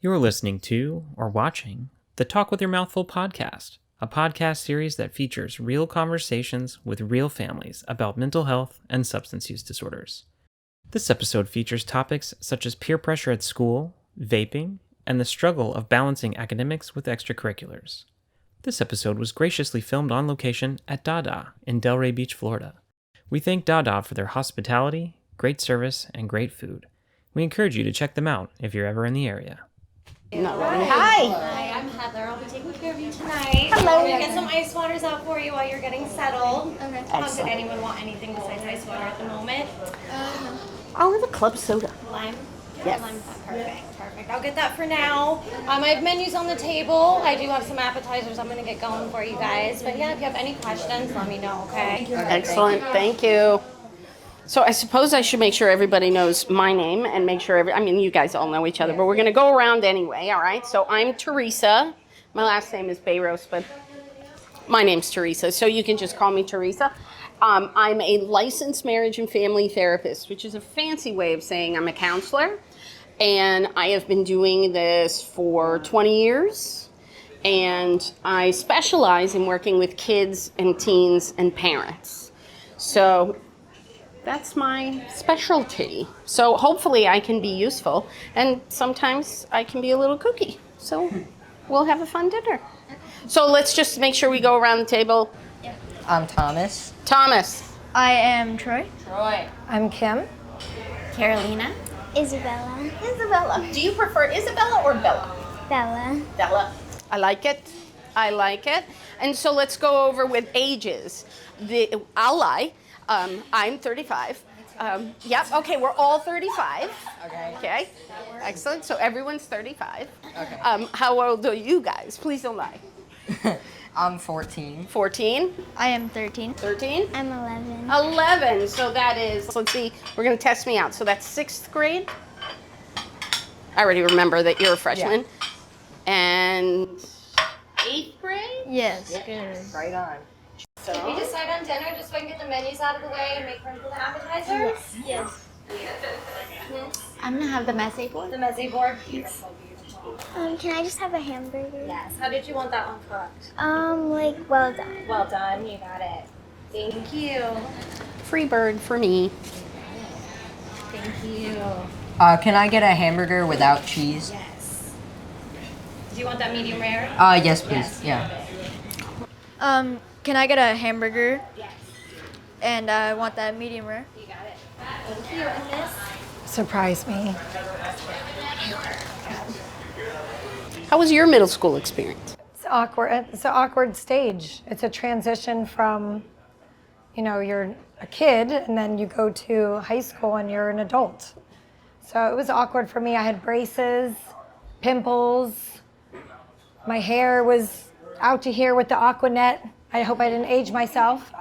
You're listening to, or watching, the Talk With Your Mouth Full podcast, a podcast series that features real conversations with real families about mental health and substance use disorders. This episode features topics such as peer pressure at school, vaping, and the struggle of balancing academics with extracurriculars. This episode was graciously filmed on location at Dada in Delray Beach, Florida. We thank Dada for their hospitality, great service, and great food. We encourage you to check them out if you're ever in the area. Hi, I'm Heather. I'll be taking care of you tonight. Hello. I'm going to get some ice waters out for you while you're getting settled. Okay. Did anyone want anything besides ice water at the moment? I'll have a club soda. Lime? Yes. Lime. Perfect. I'll get that for now. I have menus on the table. I do have some appetizers I'm going to get going for you guys. But yeah, if you have any questions, let me know, okay? Excellent. Thank you. So I suppose I should make sure everybody knows my name and make sure you guys all know each other, but we're going to go around anyway, all right? So I'm Teresa. My last name is Bayros, but my name's Teresa, so you can just call me Teresa. I'm a licensed marriage and family therapist, which is a fancy way of saying I'm a counselor. And I have been doing this for 20 years. And I specialize in working with kids and teens and parents. So that's my specialty. So hopefully I can be useful. And sometimes I can be a little kooky. So we'll have a fun dinner. So let's just make sure we go around the table. I'm Thomas. Thomas. I am Troy. Troy. I'm Kim. Carolina. Isabella. Isabella. Do you prefer Isabella or Bella? Bella. Bella. I like it. And so let's go over with ages. I'll lie. I'm 35. Yep. Okay, we're all 35. Okay. Excellent. So everyone's 35. Okay. How old are you guys? Please don't lie. I'm 14. 14. I am 13. 13. I'm 11. 11. So that is, let's see, we're going to test me out. So that's 6th grade. I already remember that you're a freshman. Yeah. And 8th grade? Yes. Good. Right on. So, Did we decide on dinner just so I can get the menus out of the way and make room for the appetizers? Yes. I'm gonna have the messy board. The mezze board. Yes. Can I just have a hamburger? Yes. How did you want that one cooked? Well done. Well done. You got it. Thank you. free bird for me. Thank you. Can I get a hamburger without cheese? Yes. Do you want that medium rare? Yes, please. Yeah. Can I get a hamburger? Yes. And I want that medium rare. You got it. Thank you. And this? Surprise me. How was your middle school experience? It's awkward. It's an awkward stage. It's a transition from, you're a kid and then you go to high school and you're an adult. So it was awkward for me. I had braces, pimples. My hair was out to here with the Aquanet. I hope I didn't age myself.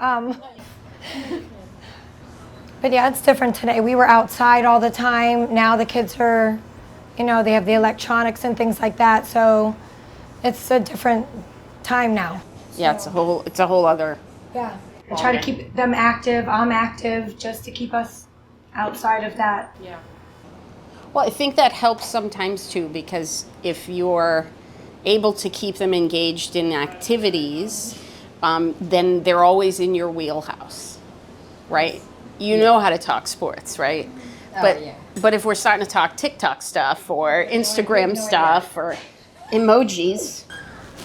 But yeah, it's different today. We were outside all the time. Now the kids are, they have the electronics and things like that. So it's a different time now. Yeah, it's a whole other. Yeah. I try to keep them active. I'm active just to keep us outside of that. Yeah. Well, I think that helps sometimes too, because if you're able to keep them engaged in activities, then they're always in your wheelhouse, right? You know how to talk sports, right? But if we're starting to talk TikTok stuff or Instagram stuff or emojis.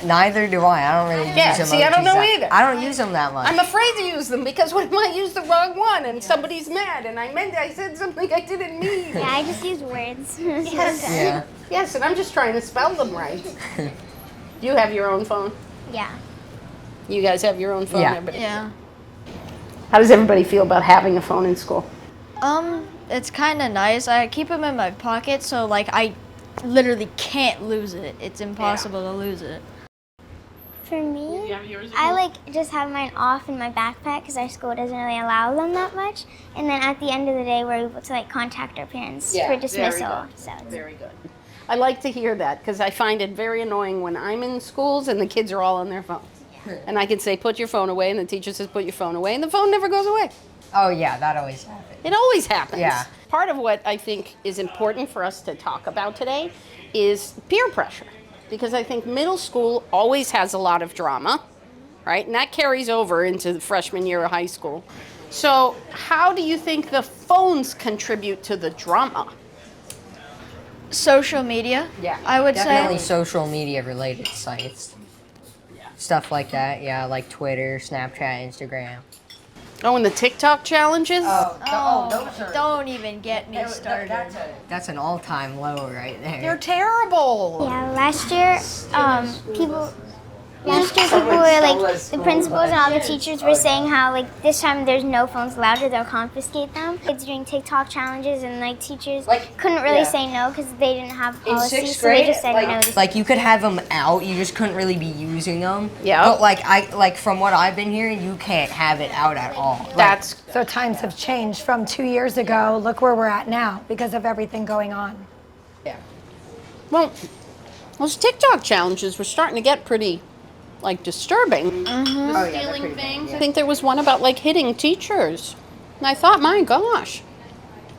Neither do I. I don't really use emojis. See, I don't know either. I don't use them that much. I'm afraid to use them because what if I use the wrong one and somebody's mad and I said something I didn't mean? Yeah, I just use words. Yeah. Yes, and I'm just trying to spell them right. You have your own phone? Yeah. You guys have your own phone? Yeah. Everybody? Yeah. How does everybody feel about having a phone in school? It's kind of nice. I keep them in my pocket, so I literally can't lose it. It's impossible to lose it. For me, I just have mine off in my backpack because our school doesn't really allow them that much. And then at the end of the day, we're able to contact our parents for dismissal. Very good. I like to hear that because I find it very annoying when I'm in schools and the kids are all on their phones. And I can say, put your phone away, and the teacher says, put your phone away, and the phone never goes away. Oh, yeah, that always happens. It always happens. Yeah. Part of what I think is important for us to talk about today is peer pressure, because I think middle school always has a lot of drama, right? And that carries over into the freshman year of high school. So how do you think the phones contribute to the drama? Social media. Yeah, I would definitely say. social media related sites. Stuff like that, yeah, like Twitter, Snapchat, Instagram. Oh, and the TikTok challenges? Don't even get me started. That's an all-time low right there. They're terrible. Yeah, last year, people were like, the principals and all the teachers were saying how like this time there's no phones allowed or they'll confiscate them. Kids doing TikTok challenges and like teachers couldn't really say no because they didn't have policies, so they just said no. Like you could have them out, you just couldn't really be using them. Yeah. But like from what I've been hearing, you can't have it out at all. That's So times have changed from 2 years ago. Look where we're at now because of everything going on. well, those TikTok challenges were starting to get pretty like disturbing. Oh, Stealing things. I think there was one about like hitting teachers. And I thought, my gosh.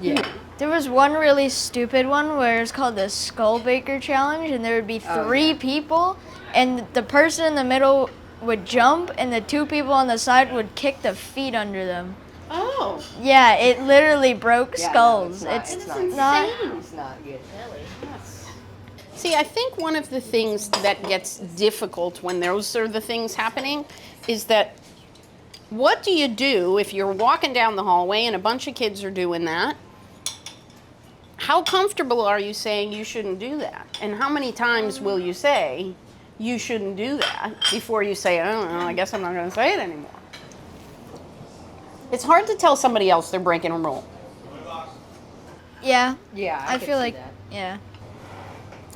Yeah. There was one really stupid one where it's called the Skull Baker Challenge, and there would be 3 people, and the person in the middle would jump, and the 2 people on the side would kick the feet under them. Oh. Yeah, it literally broke skulls. It's not. It's not good. See, I think one of the things that gets difficult when those are the things happening is that what do you do if you're walking down the hallway and a bunch of kids are doing that? How comfortable are you saying you shouldn't do that? And how many times will you say you shouldn't do that before you say, I don't know, I guess I'm not going to say it anymore? It's hard to tell somebody else they're breaking a rule. Yeah. Yeah, I feel like, yeah.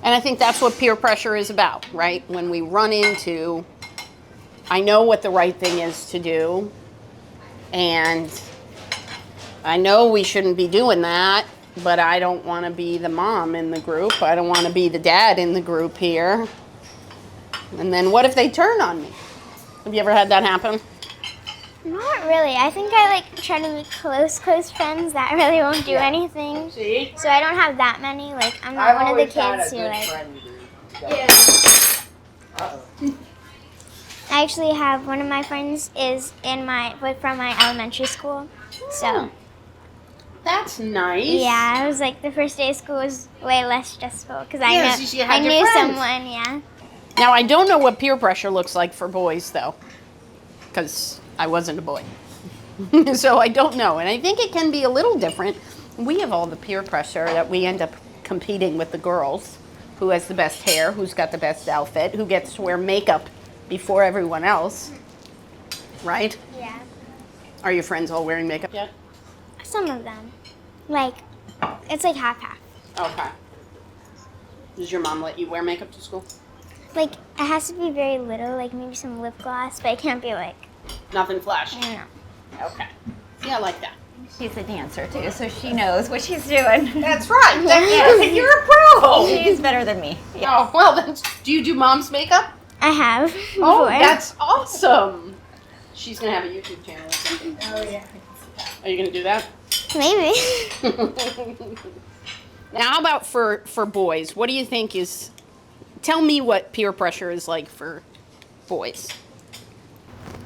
And I think that's what peer pressure is about, right? When we run into, I know what the right thing is to do, and I know we shouldn't be doing that, but I don't want to be the mom in the group. I don't want to be the dad in the group here. And then what if they turn on me? Have you ever had that happen? Not really. I think I like try to make close friends that really won't do anything. See? So I don't have that many. Like I'm not one of the kids who like. I actually have one of my friends is from my elementary school. So That's nice. yeah, it was like the first day of school was way less stressful because I Yeah, so you had I your knew friends. someone. Yeah. Now, I don't know what peer pressure looks like for boys, though, because I wasn't a boy. So I don't know. And I think it can be a little different. We have all the peer pressure that we end up competing with the girls. Who has the best hair, who's got the best outfit, who gets to wear makeup before everyone else, right? Yeah. Are your friends all wearing makeup yet? Some of them, like it's like half. Okay. Does your mom let you wear makeup to school? Like it has to be very little, like maybe some lip gloss, but it can't be like Nothing flashy? I don't know. Okay. Yeah, I like that. She's a dancer too, so she knows what she's doing. That's right. You're a pro. She's better than me. Oh, well, then, do you do mom's makeup? I have. Oh, before. that's awesome. She's going to have a YouTube channel or something. Oh, yeah. Are you going to do that? Maybe. Now, how about for boys? What do you think is... Tell me what peer pressure is like for boys.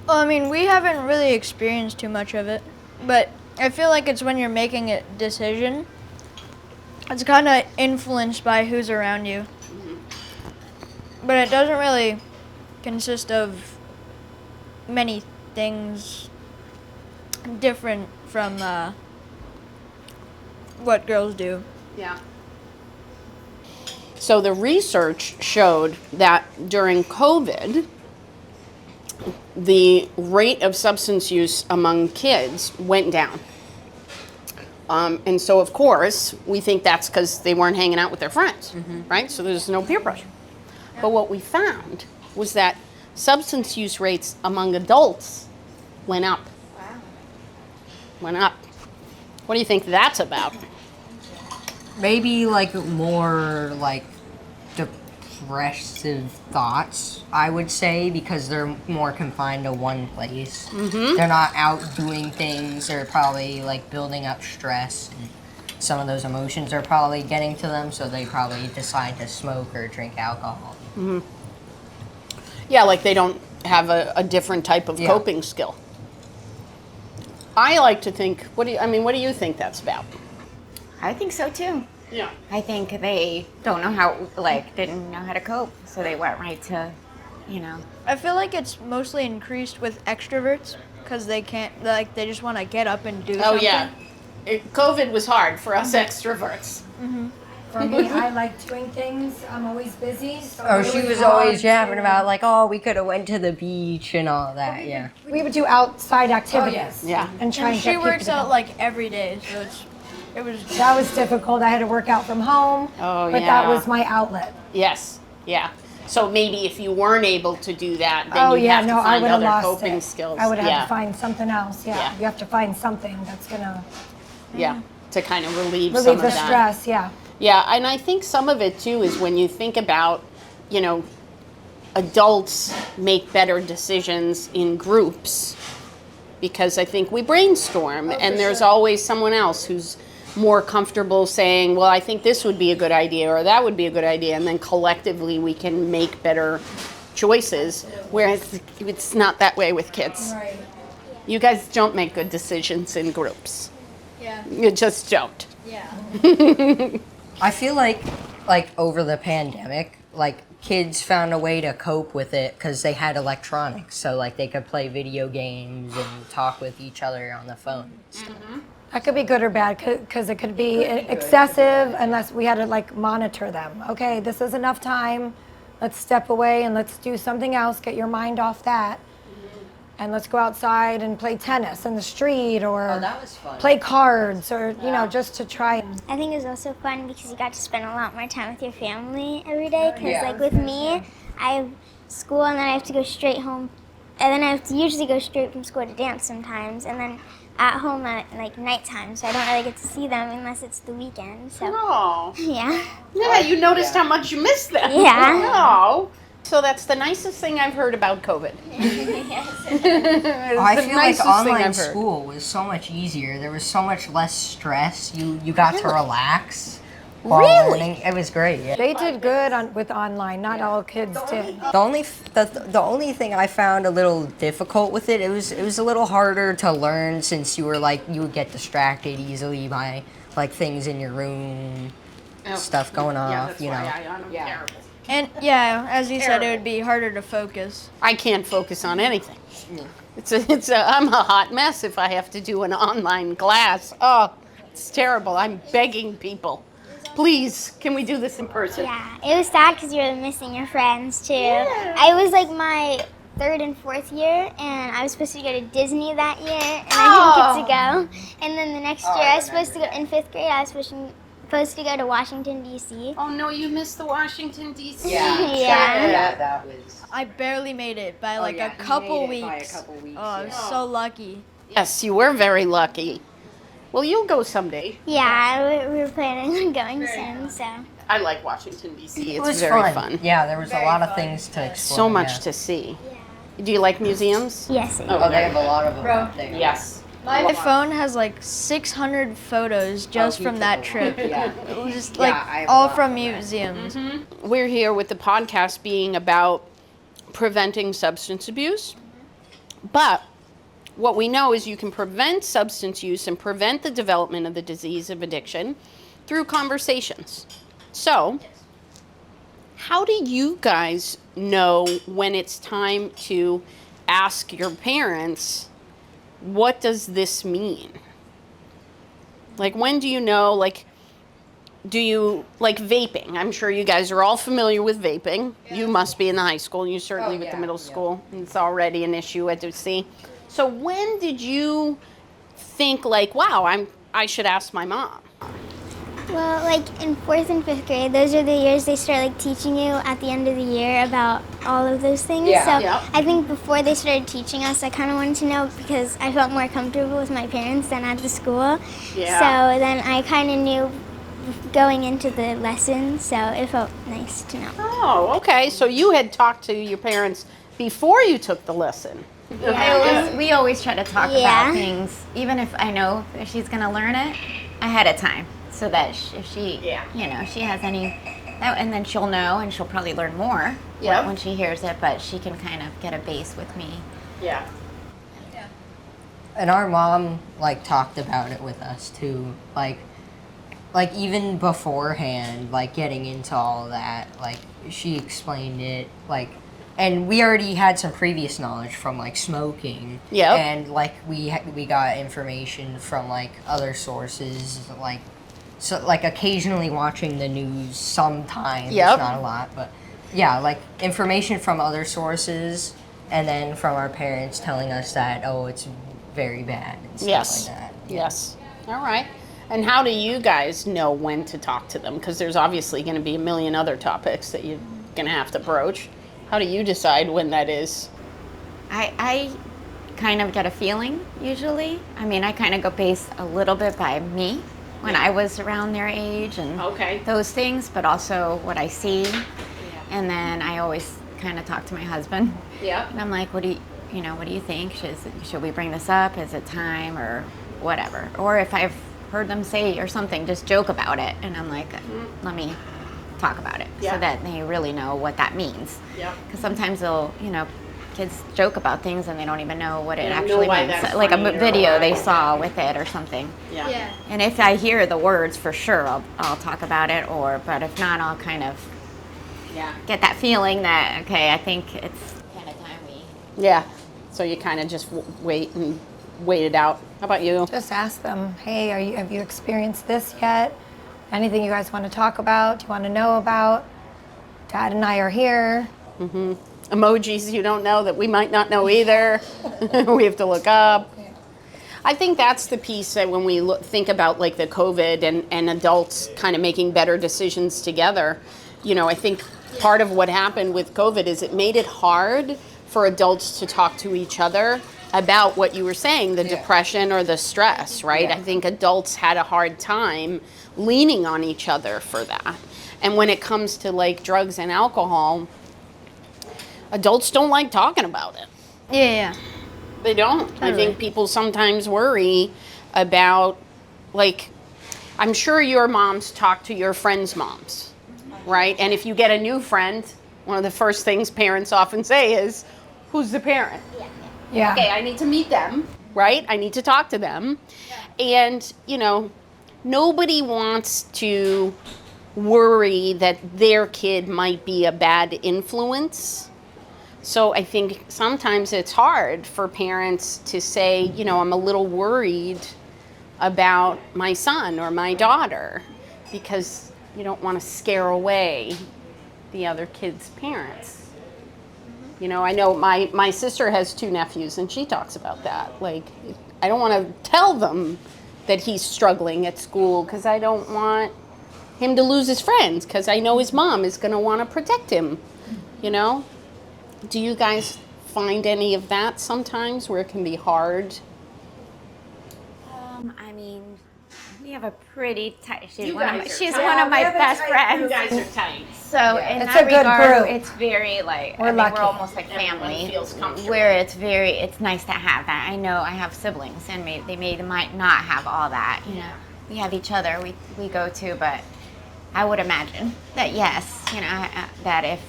Well, I mean, we haven't really experienced too much of it, but I feel like it's when you're making a decision. It's kind of influenced by who's around you. But it doesn't really consist of many things different from what girls do. Yeah. So the research showed that during COVID, the rate of substance use among kids went down. And so, of course, we think that's because they weren't hanging out with their friends, right? So there's no peer pressure. But what we found was that substance use rates among adults went up. Wow. Went up. What do you think that's about? Maybe like more like depressive thoughts, I would say, because they're more confined to one place. They're not out doing things. They're probably like building up stress. And some of those emotions are probably getting to them, so they probably decide to smoke or drink alcohol. Yeah, like they don't have a different type of Yeah. coping skill. I like to think, what do you think that's about? I think so too. Yeah. I think they don't know how, didn't know how to cope, so they went right to, I feel like it's mostly increased with extroverts because they can't, they just want to get up and do Oh something. yeah. COVID was hard for us extroverts. For me, I like doing things. I'm always busy. So Oh, it she was hard always to- yapping about like, oh, we could have went to the beach and all that. Yeah. We would do outside activities. Yeah. And try And and she get works people to out go. like every day, so it was. That was difficult. I had to work out from home. Oh, but yeah. that was my outlet. Yes. Yeah. So maybe if you weren't able to do that, then Oh you yeah, have no, to I find would have other lost coping it. skills. I would have yeah. to find something else. Yeah. Yeah. You have to find something that's gonna Yeah. To kind of relieve some relieve of the that. stress. Yeah. Yeah, and I think some of it too is when you think about, adults make better decisions in groups because I think we brainstorm and there's always someone else who's more comfortable saying, well, I think this would be a good idea or that would be a good idea, and then collectively we can make better choices, whereas it's not that way with kids. Right. You guys don't make good decisions in groups. Yeah. You just don't. Yeah. I feel like over the pandemic, like kids found a way to cope with it because they had electronics, so like they could play video games and talk with each other on the phone. That could be good or bad because it could be excessive unless we had to monitor them. Okay, this is enough time. Let's step away and let's do something else. Get your mind off that. And let's go outside and play tennis in the street or Oh, that was fun. play cards or, just to try. I think it was also fun because you got to spend a lot more time with your family every day. Because Yeah. with me, I have school and then I have to go straight home. And then I have to usually go straight from school to dance sometimes. And then at home at nighttime, so I don't really get to see them unless it's the weekend. So Oh. yeah. Yeah, you noticed how much you missed them. Yeah. Oh. So that's the nicest thing I've heard about COVID. I feel like online school was so much easier. There was so much less stress. You got to relax while Really? learning. It was great. Yeah. They did good with online. Not all kids did. The only thing I found a little difficult with it, it was a little harder to learn since you would get distracted easily by things in your room, stuff going off, Terrible. And yeah, as you said, it would be harder to focus. I can't focus on anything. I'm a hot mess if I have to do an online class. Oh, it's terrible. I'm begging people. Please, can we do this in person? Yeah, it was sad because you were missing your friends too. I was my 3rd and 4th year, and I was supposed to go to Disney that year, and I didn't get to go. And then the next year, I was supposed to go in 5th grade. I was supposed to go to Washington D.C. Oh no, you missed the Washington D.C. Yeah. that was. I barely made it by a couple weeks. Oh, I was so lucky. Yes, you were very lucky. Well, you'll go someday. Yeah, we were planning on going soon, so. I like Washington D.C. It It's was very fun. Yeah, there was a lot of things to explore. So much yeah. to see. Do you like museums? Yes. Oh, they have a lot of them up there. Yes. My phone has 600 photos just from that trip. Yeah. Just Yeah, I have a all lot from from that. museums. We're here with the podcast being about preventing substance abuse. But what we know is you can prevent substance use and prevent the development of the disease of addiction through conversations. So, how do you guys know when it's time to ask your parents, what does this mean? When do you know, do you, vaping? I'm sure you guys are all familiar with vaping. You must be in the high school, you certainly with the middle school. It's already an issue at see. So when did you think, wow, I should ask my mom? Well, in 4th and 5th grade, those are the years they start teaching you at the end of the year about all of those things. Yeah. So Yeah. I think before they started teaching us, I kind of wanted to know because I felt more comfortable with my parents than at the school. Yeah. So then I kind of knew going into the lesson, so it felt nice to know. Oh, okay. So you had talked to your parents before you took the lesson. We always try to talk Yeah. about things, even if I know that she's going to learn it ahead of time. so that if she, she has any, and then she'll know, and she'll probably learn more when she hears it, but she can kind of get a base with me. Yeah. And our mom like talked about it with us too, like even beforehand, like getting into all that, like she explained it, like, and we already had some previous knowledge from like smoking, and like we got information from like other sources, like, so like occasionally watching the news sometimes, not a lot, but yeah, like information from other sources, and then from our parents telling us that, oh, it's very bad and stuff like that. Yes. All right. And how do you guys know when to talk to them? Because there's obviously going to be a million other topics that you're going to have to broach. How do you decide when that is? I kind of get a feeling usually. I mean, I kind of go based a little bit by me when I was around their age and those things, but also what I see. And then I always kind of talk to my husband. Yeah. And I'm like, what do you think? Should we bring this up? Is it time or whatever? Or if I've heard them say or something, just joke about it. And I'm like, let me talk about it so that they really know what that means. Yeah. Because sometimes they'll, kids joke about things and they don't even know what it actually means. Like a video they saw with it or something. Yeah. And if I hear the words, for sure, I'll talk about it. But if not, I'll kind of get that feeling that, okay, I think it's kind of time we... Yeah. So you kind of just wait it out. How about you? Just ask them, hey, have you experienced this yet? Anything you guys want to talk about? Do you want to know about? Dad and I are here. Mm-hmm. Emojis you don't know that we might not know either. We have to look up. I think that's the piece that when we think about like the COVID and adults kind of making better decisions together, I think part of what happened with COVID is it made it hard for adults to talk to each other about what you were saying, the depression or the stress, right? I think adults had a hard time leaning on each other for that. And when it comes to like drugs and alcohol, adults don't like talking about it. Yeah. They don't. Totally. I think people sometimes worry about, like, I'm sure your moms talk to your friends' moms, right? And if you get a new friend, one of the first things parents often say is, who's the parent? Yeah. Okay, I need to meet them, right? I need to talk to them. And, nobody wants to worry that their kid might be a bad influence. So I think sometimes it's hard for parents to say, I'm a little worried about my son or my daughter, because you don't want to scare away the other kid's parents. I know my sister has 2 nephews, and she talks about that. Like, I don't want to tell them that he's struggling at school because I don't want him to lose his friends, because I know his mom is going to want to protect him, Do you guys find any of that sometimes where it can be hard? I mean, we have a pretty tight. She's one of my best friends. You guys are tight. So in it's that a good regard, group. it's very like we're almost like family. Feels comfortable. Where it's nice to have that. I know I have siblings, and they might not have all that. We have each other. We go to, but I would imagine that yes, that if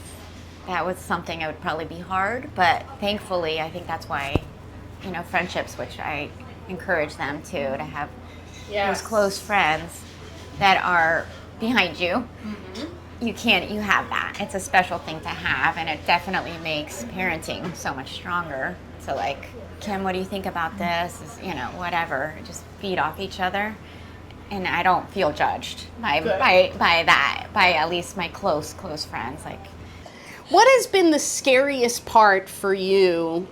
that was something, it would probably be hard. But thankfully, I think that's why, friendships, which I encourage them to have those close friends that are behind you. Mm-hmm. You have that. It's a special thing to have, and it definitely makes parenting so much stronger. So like, Kim, what do you think about this? Whatever. Just feed off each other. And I don't feel judged by that, by at least my close friends. Like, what has been the scariest part for you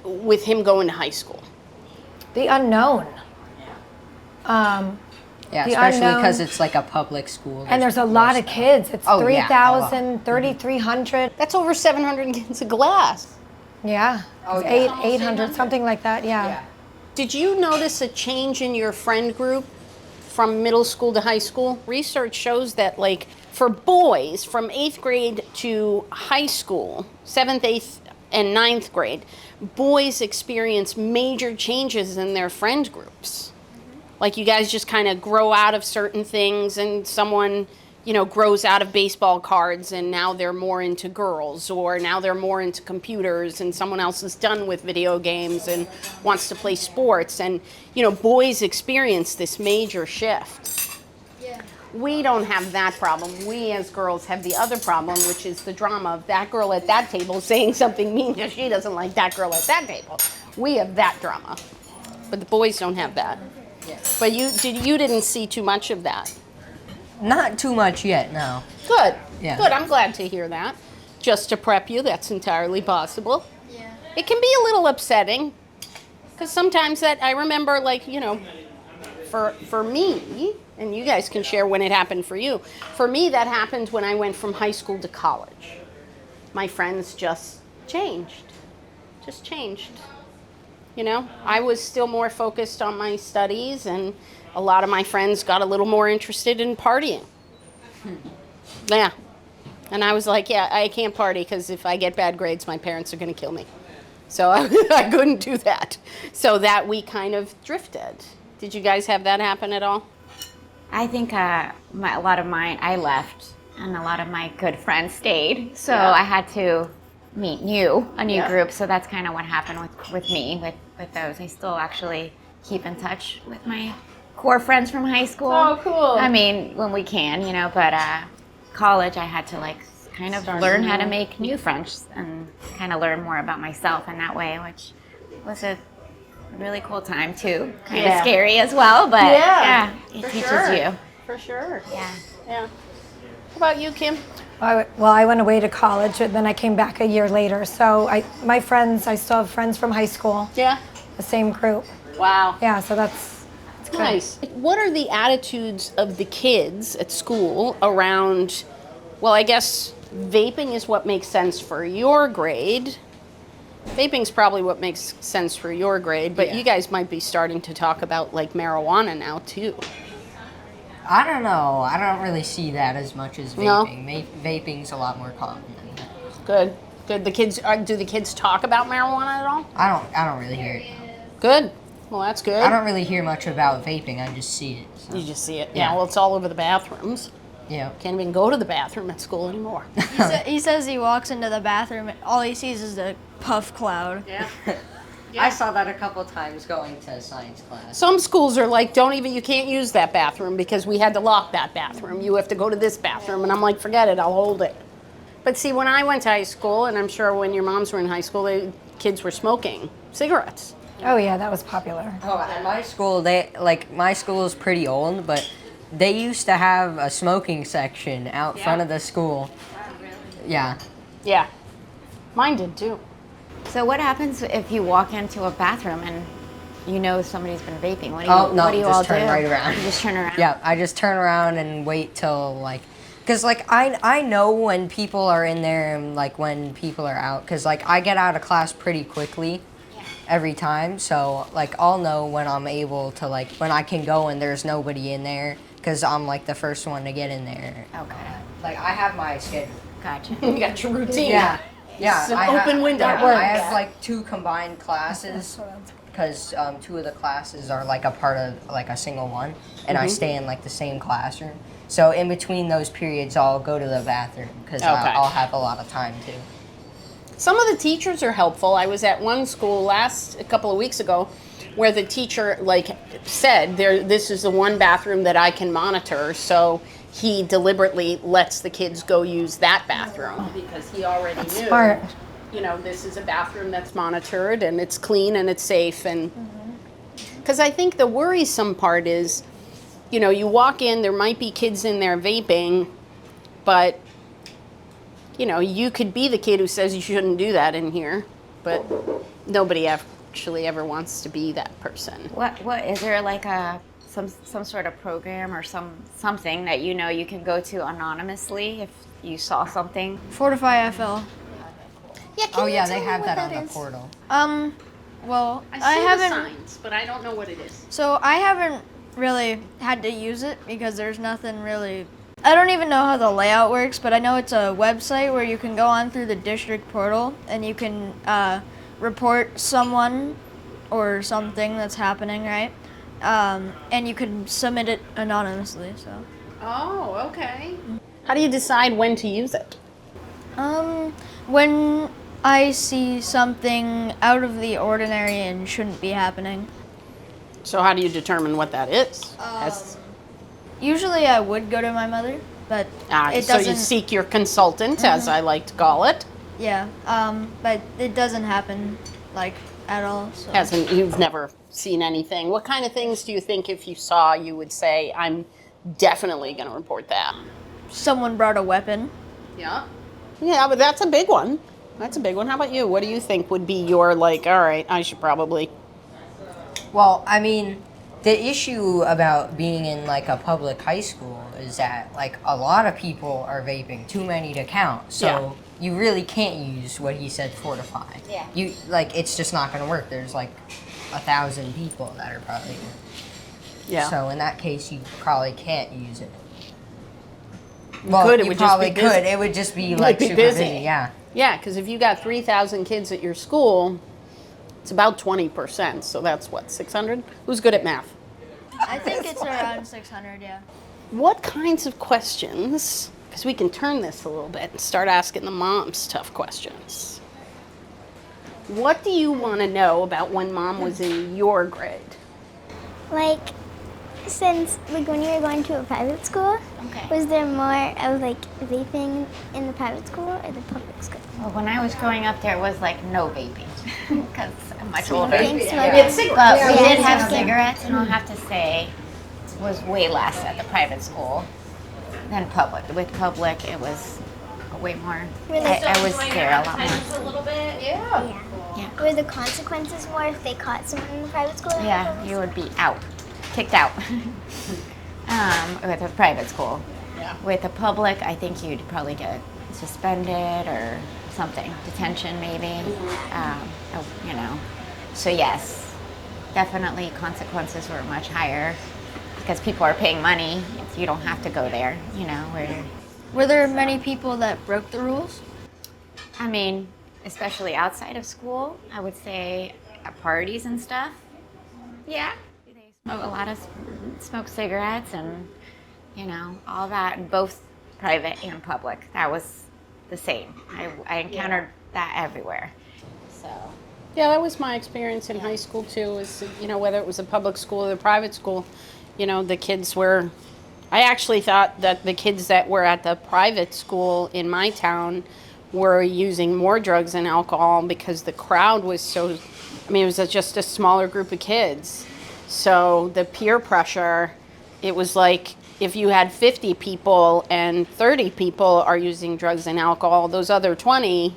with him going to high school? The unknown. Especially because it's like a public school. And there's a lot of kids. It's 3,000, 3,300. That's over 700 kids a class. Yeah. 800, something like that, yeah. Did you notice a change in your friend group from middle school to high school? Research shows that, like, for boys from 8th grade to high school, 7th, 8th, and 9th grade, boys experience major changes in their friend groups. Like you guys just kind of grow out of certain things, and someone, you know, grows out of baseball cards and now they're more into girls, or now they're more into computers, and someone else is done with video games and wants to play sports. And, you know, boys experience this major shift. We don't have that problem. We as girls have the other problem, which is the drama of that girl at that table saying something mean because she doesn't like that girl at that table. We have that drama. But the boys don't have that. But you didn't see too much of that. Not too much yet, no. Good. Yeah. Good. I'm glad to hear that. Just to prep you, that's entirely possible. Yeah. It can be a little upsetting because sometimes that I remember, like, you know, for me, and you guys can share when it happened for you. For me, that happened when I went from high school to college. My friends just changed. Just changed. You know, I was still more focused on my studies, and a lot of my friends got a little more interested in partying. Yeah. And I was like, yeah, I can't party because if I get bad grades, my parents are going to kill me. So I couldn't do that. So that we kind of drifted. Did you guys have that happen at all? I think a lot of mine, I left, and a lot of my good friends stayed. So I had to meet a new group. So that's kind of what happened with me, with those. I still actually keep in touch with my core friends from high school. Oh, cool. I mean, when we can, you know, but college I had to like kind of learn how to make new friends and kind of learn more about myself in that way, which was a really cool time too. Kind of scary as well, but it teaches you. For sure. Yeah. Yeah. How about you, Kim? Well, I went away to college, and then I came back a year later. So I still have friends from high school. Yeah. The same group. Wow. Yeah, so that's good. Nice. What are the attitudes of the kids at school around, well, I guess vaping is what makes sense for your grade. Vaping's probably what makes sense for your grade, but you guys might be starting to talk about like marijuana now too. I don't know. I don't really see that as much as vaping. Vaping's a lot more common than that. Good. Good. Do the kids talk about marijuana at all? I don't really hear it. Good. Well, that's good. I don't really hear much about vaping. I just see it. So. You just see it. Yeah. Well, it's all over the bathrooms. Yeah. Can't even go to the bathroom at school anymore. He says he walks into the bathroom and all he sees is a puff cloud. Yeah. I saw that a couple times going to science class. Some schools are like, you can't use that bathroom because we had to lock that bathroom. You have to go to this bathroom. And I'm like, forget it, I'll hold it. But see, when I went to high school, and I'm sure when your moms were in high school, kids were smoking cigarettes. Oh yeah, that was popular. Oh, at my school, my school is pretty old, but they used to have a smoking section out front of the school. Yeah. Yeah. Mine did too. So what happens if you walk into a bathroom and you know somebody's been vaping? What do you just turn right around. You just turn around? Yeah, I just turn around and wait till because I know when people are in there and when people are out, because I get out of class pretty quickly every time, so I'll know when I'm able to when I can go and there's nobody in there, because I'm the first one to get in there. Okay. I have my schedule. Gotcha. You got your routine. Yeah. Yeah, It's an open window. I have 2 combined classes because 2 of the classes are a part of a single one, and I stay in the same classroom. So in between those periods, I'll go to the bathroom because I'll have a lot of time too. Some of the teachers are helpful. I was at one school a couple of weeks ago where the teacher said this is the one bathroom that I can monitor, so he deliberately lets the kids go use that bathroom because he already knew. Smart. This is a bathroom that's monitored and it's clean and it's safe. And because I think the worrisome part is, you walk in, there might be kids in there vaping, but you could be the kid who says you shouldn't do that in here, but nobody actually ever wants to be that person. What is there some sort of program or something that you can go to anonymously if you saw something? Fortify FL. Yeah, they have that on the portal. Well, I see haven't. the signs, but I don't know what it is. So I haven't really had to use it because there's nothing really. I don't even know how the layout works, but I know it's a website where you can go on through the district portal and you can report someone or something that's happening, right? and you can submit it anonymously. So, Oh, okay. How do you decide when to use it? when I see something out of the ordinary and shouldn't be happening, So how do you determine what that is? usually I would go to my mother, but it So doesn't. you seek your consultant, as I like to call it. Yeah, but it doesn't happen like at all. So. You've never seen anything. What kind of things do you think if you saw you would say, I'm definitely going to report that? Someone brought a weapon. Yeah. Yeah, but that's a big one. That's a big one. How about you? What do you think would be your, like, all right, I should probably... Well, I mean, the issue about being in like a public high school is that like a lot of people are vaping, too many to count. So you really can't use what he said, 4 to 5. Yeah. You like it's just not going to work. There's like 1,000 people that are probably. Yeah. So in that case, you probably can't use it. Could, it you would just be probably busy. could. It would just be It like would be super busy. busy. Yeah. Yeah, because if you got 3,000 kids at your school, it's about 20%. So that's what, 600? Who's good at math? I think it's around 600. Yeah. What kinds of questions, because we can turn this a little bit and start asking the moms tough questions. What do you want to know about when mom was in your grade? Like, since like when you were going to a private school, was there more of like vaping in the private school or the public school? Well, when I was growing up, there was like no vaping because I'm much older. Smoking. But we did have smoking. cigarettes, and I'll have to say, it was way less at the private school than public. With public, it was way more. Really? I was there a lot more. A little bit. Yeah. Yeah. Were the consequences more if they caught someone in the private school? or the Yeah, public you would be out, kicked out. With a private school. Yeah. With a public, I think you'd probably get suspended or something, detention maybe. You know, so yes, definitely consequences were much higher because people are paying money. You don't have to go there. You know, where Were there many people that broke the rules? I mean, especially outside of school, I would say at parties and stuff. Yeah, they smoke a lot of smoke cigarettes and you know all that, in both private and public. That was the same. I encountered that everywhere. So Yeah, that was my experience in high school too, is, you know, whether it was a public school or the private school, you know, the kids were, I actually thought that the kids that were at the private school in my town were using more drugs and alcohol because the crowd was so, I mean, it was just a smaller group of kids. So the peer pressure, it was like if you had 50 people and 30 people are using drugs and alcohol, those other 20,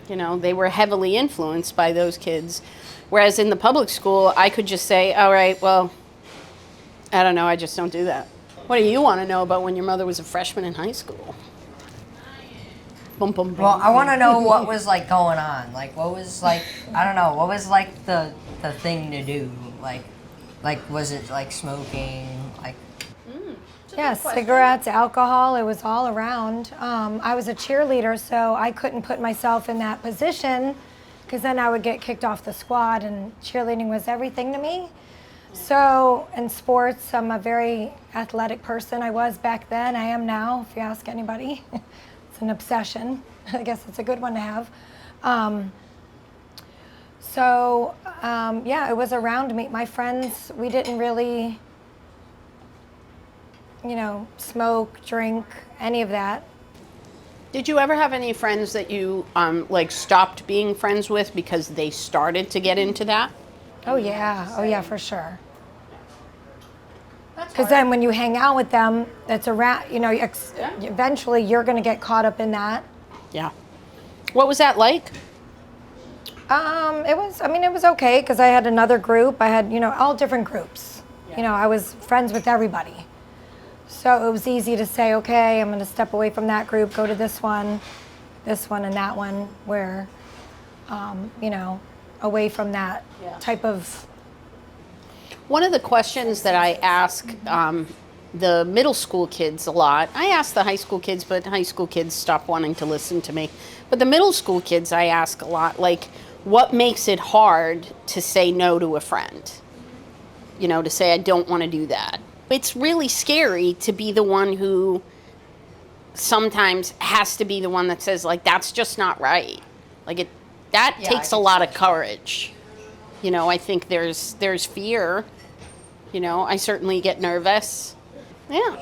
you know, they were heavily influenced by those kids. Whereas in the public school, I could just say, all right, well, I don't know, I just don't do that. What do you want to know about when your mother was a freshman in high school? Bum, bum, bum. Well, I want to know what was like going on. Like, what was like, I don't know, what was like the thing to do? Like was it like smoking? Like, Yeah, cigarettes, alcohol, it was all around. I was a cheerleader, so I couldn't put myself in that position because then I would get kicked off the squad, and cheerleading was everything to me. So in sports, I'm a very athletic person. I was back then, I am now, if you ask anybody. It's an obsession. I guess it's a good one to have. Yeah, it was around me. My friends, we didn't really, you know, smoke, drink, any of that. Did you ever have any friends that you like stopped being friends with because they started to get into that? Oh yeah, for sure. Because then when you hang out with them, it's around, you know, eventually you're going to get caught up in that. Yeah. What was that like? It was okay because I had another group. I had, you know, all different groups. You know, I was friends with everybody. So it was easy to say, okay, I'm going to step away from that group, go to this one, and that one, where, you know, away from that type of. One of the questions that I ask the middle school kids a lot, I ask the high school kids, but high school kids stop wanting to listen to me. But the middle school kids I ask a lot, like, what makes it hard to say no to a friend? to say I don't want to do that. It's really scary to be the one who sometimes has to be the one that says, like, that's just not right. Like, that takes a lot of courage. I think there's fear. I certainly get nervous. Yeah.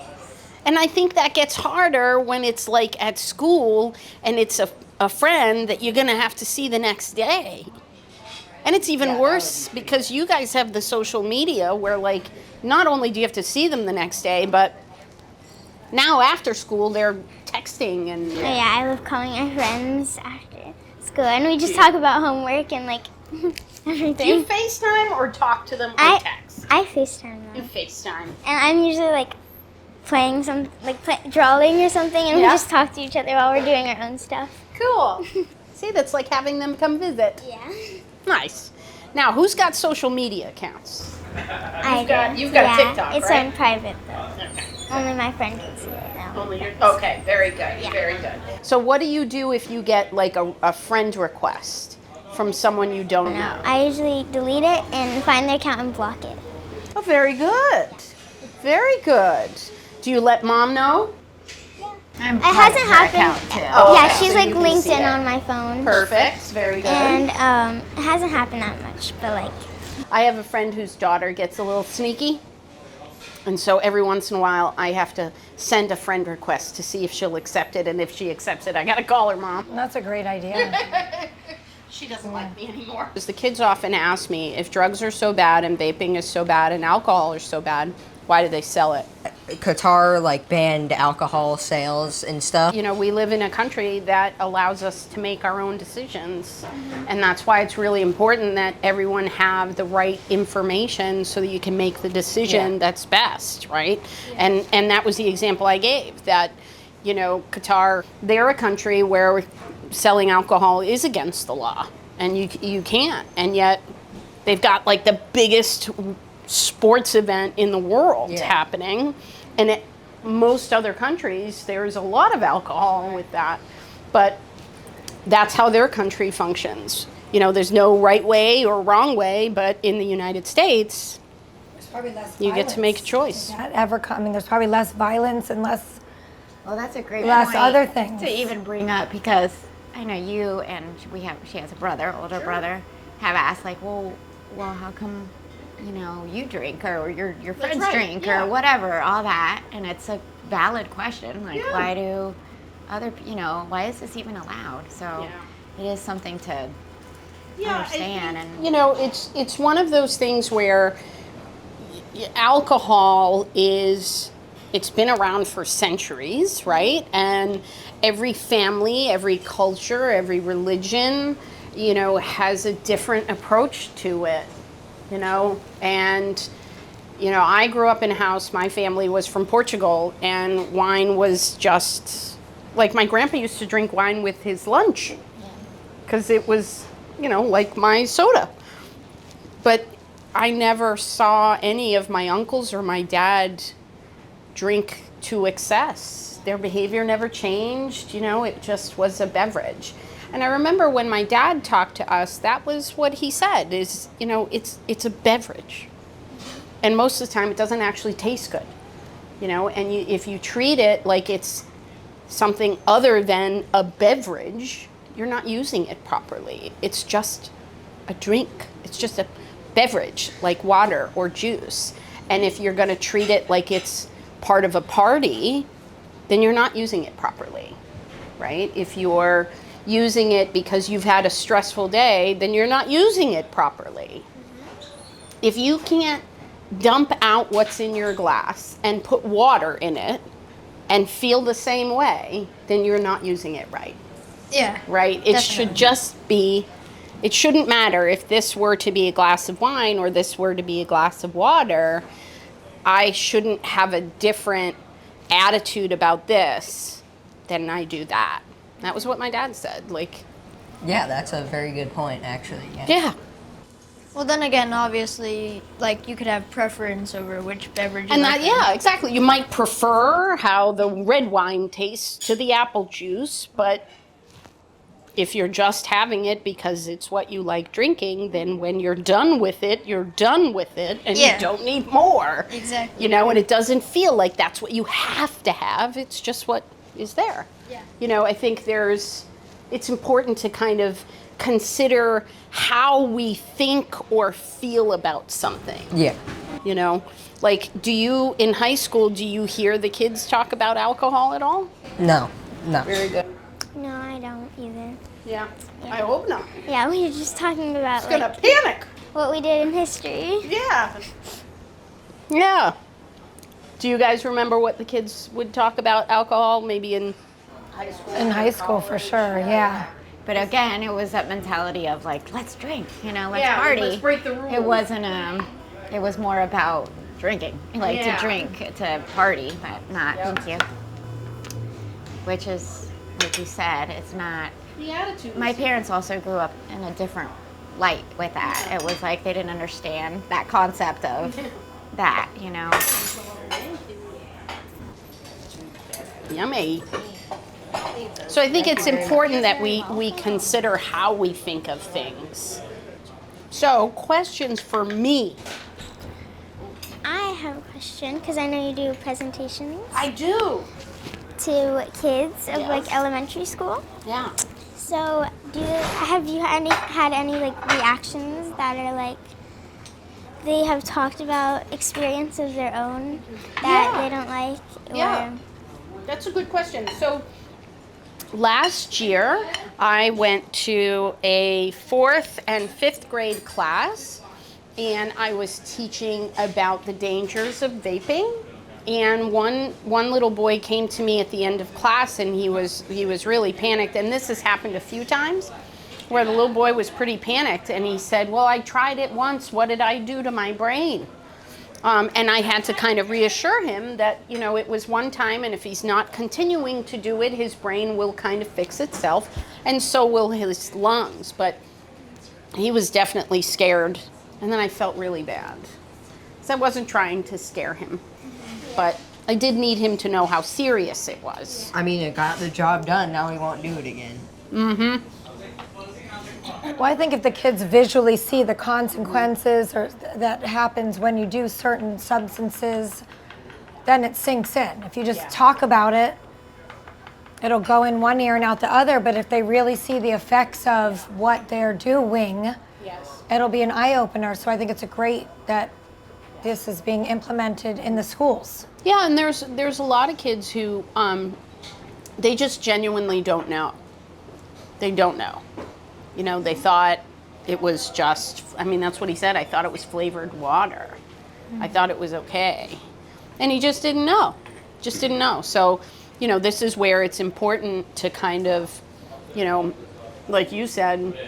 And I think that gets harder when it's like at school and it's a friend that you're going to have to see the next day. And it's even worse because you guys have the social media where, like, not only do you have to see them the next day, but now after school they're texting and... Yeah, I love calling our friends after school. And we just talk about homework and, like, everything. Do you FaceTime or talk to them or text? I FaceTime them. You FaceTime. And I'm usually, like, playing some, like, drawing or something, and we just talk to each other while we're doing our own stuff. Cool. See, that's like having them come visit. Yeah. Nice. Now, who's got social media accounts? You've got TikTok, it's right? on private, though. Okay. Only my friend can see it now. Okay, very good, very good. So what do you do if you get, like, a friend request from someone you don't know? I usually delete it and find their account and block it. Oh, very good. Very good. Do you let Mom know? It hasn't happened. She's so like you can linked see in it. on my phone. Perfect. Very good. And it hasn't happened that much, but like. I have a friend whose daughter gets a little sneaky. And so every once in a while, I have to send a friend request to see if she'll accept it. And if she accepts it, I got to call her, Mom. That's a great idea. She doesn't like me anymore. Because the kids often ask me, if drugs are so bad and vaping is so bad and alcohol is so bad, why do they sell it? Qatar like banned alcohol sales and stuff. We live in a country that allows us to make our own decisions. And that's why it's really important that everyone have the right information so that you can make the decision that's best, right? Yeah. And that was the example I gave, that, Qatar, they're a country where selling alcohol is against the law. And you can't. And yet they've got like the biggest sports event in the world happening, and most other countries there's a lot of alcohol with that, but that's how their country functions. There's no right way or wrong way, but in the United States There's probably less you get to make a choice. There's probably less violence and less. Well, that's a great less point other things to even bring up, because I know you and she has a brother, older brother, have asked like, well, how come you drink or your friends drink or whatever, all that, and it's a valid question. Like, why do why is this even allowed? So it is something to understand. And it's one of those things where alcohol it's been around for centuries, right? And every family, every culture, every religion, has a different approach to it. And I grew up in a house, my family was from Portugal, and wine was just, like, my grandpa used to drink wine with his lunch, because it was, like my soda. But I never saw any of my uncles or my dad drink to excess. Their behavior never changed, it just was a beverage. And I remember when my dad talked to us, that was what he said, is, it's a beverage. And most of the time it doesn't actually taste good, and if you treat it like it's something other than a beverage, you're not using it properly. It's just a drink. It's just a beverage like water or juice. And if you're going to treat it like it's part of a party, then you're not using it properly, right? If you're using it because you've had a stressful day, then you're not using it properly. If you can't dump out what's in your glass and put water in it and feel the same way, then you're not using it right. Yeah. Right? It should just be, it shouldn't matter if this were to be a glass of wine or this were to be a glass of water. I shouldn't have a different attitude about this than I do that. That was what my dad said. Yeah, that's a very good point, actually. Yeah. Well, then again, obviously, like, you could have preference over which beverage. And exactly. You might prefer how the red wine tastes to the apple juice, but if you're just having it because it's what you like drinking, then when you're done with it, you're done with it, and you don't need more. Exactly. You know, and it doesn't feel like that's what you have to have. It's just what is there. Yeah. You know, I think it's important to kind of consider how we think or feel about something. Yeah. You know, like, in high school, do you hear the kids talk about alcohol at all? No. Very good. No, I don't either. Yeah. I hope not. Yeah, we were just talking about It's gonna panic. what we did in history. Yeah. Yeah. Do you guys remember what the kids would talk about alcohol, maybe in high school? In high school, for sure, yeah. But again, it was that mentality of like, let's drink, let's Yeah, party. let's break the rules. It wasn't, it was more about drinking, like Yeah. to drink, to party, but not, thank you. Which is, like you said, it's not. The attitude. My parents also grew up in a different light with that. It was like they didn't understand that concept of that, Yummy. So I think it's important that we consider how we think of things. So, questions for me. I have a question because I know you do presentations I do. to kids of like elementary school. Yeah. So, have you had any like reactions that are like they have talked about experience of their own that they don't like? Or, Yeah. That's a good question. So last year, I went to a 4th and 5th grade class, and I was teaching about the dangers of vaping. And one little boy came to me at the end of class, and he was really panicked. And this has happened a few times, where the little boy was pretty panicked, and he said, "Well, I tried it once. What did I do to my brain?" And I had to kind of reassure him that, it was one time, and if he's not continuing to do it, his brain will kind of fix itself, and so will his lungs. But he was definitely scared, and then I felt really bad. So I wasn't trying to scare him, but I did need him to know how serious it was. I mean, it got the job done. Now he won't do it again. Mm-hmm. Well, I think if the kids visually see the consequences or that happens when you do certain substances, then it sinks in. If you just talk about it, it'll go in one ear and out the other. But if they really see the effects of what they're doing, it'll be an eye-opener. So I think it's great that this is being implemented in the schools. Yeah, and there's a lot of kids who they just genuinely don't know. They don't know. They thought it was just, that's what he said. I thought it was flavored water. I thought it was okay. And he just didn't know. So, this is where it's important to kind of, like you said,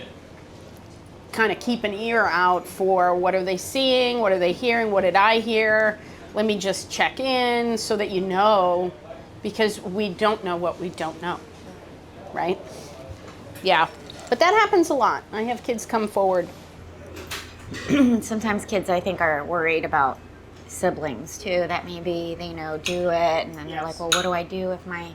kind of keep an ear out for what are they seeing, what are they hearing, what did I hear? Let me just check in so that because we don't know what we don't know, right? Yeah. But that happens a lot. I have kids come forward. Sometimes kids, I think, are worried about siblings too, that maybe they do it, and then they're like, well, what do I do if my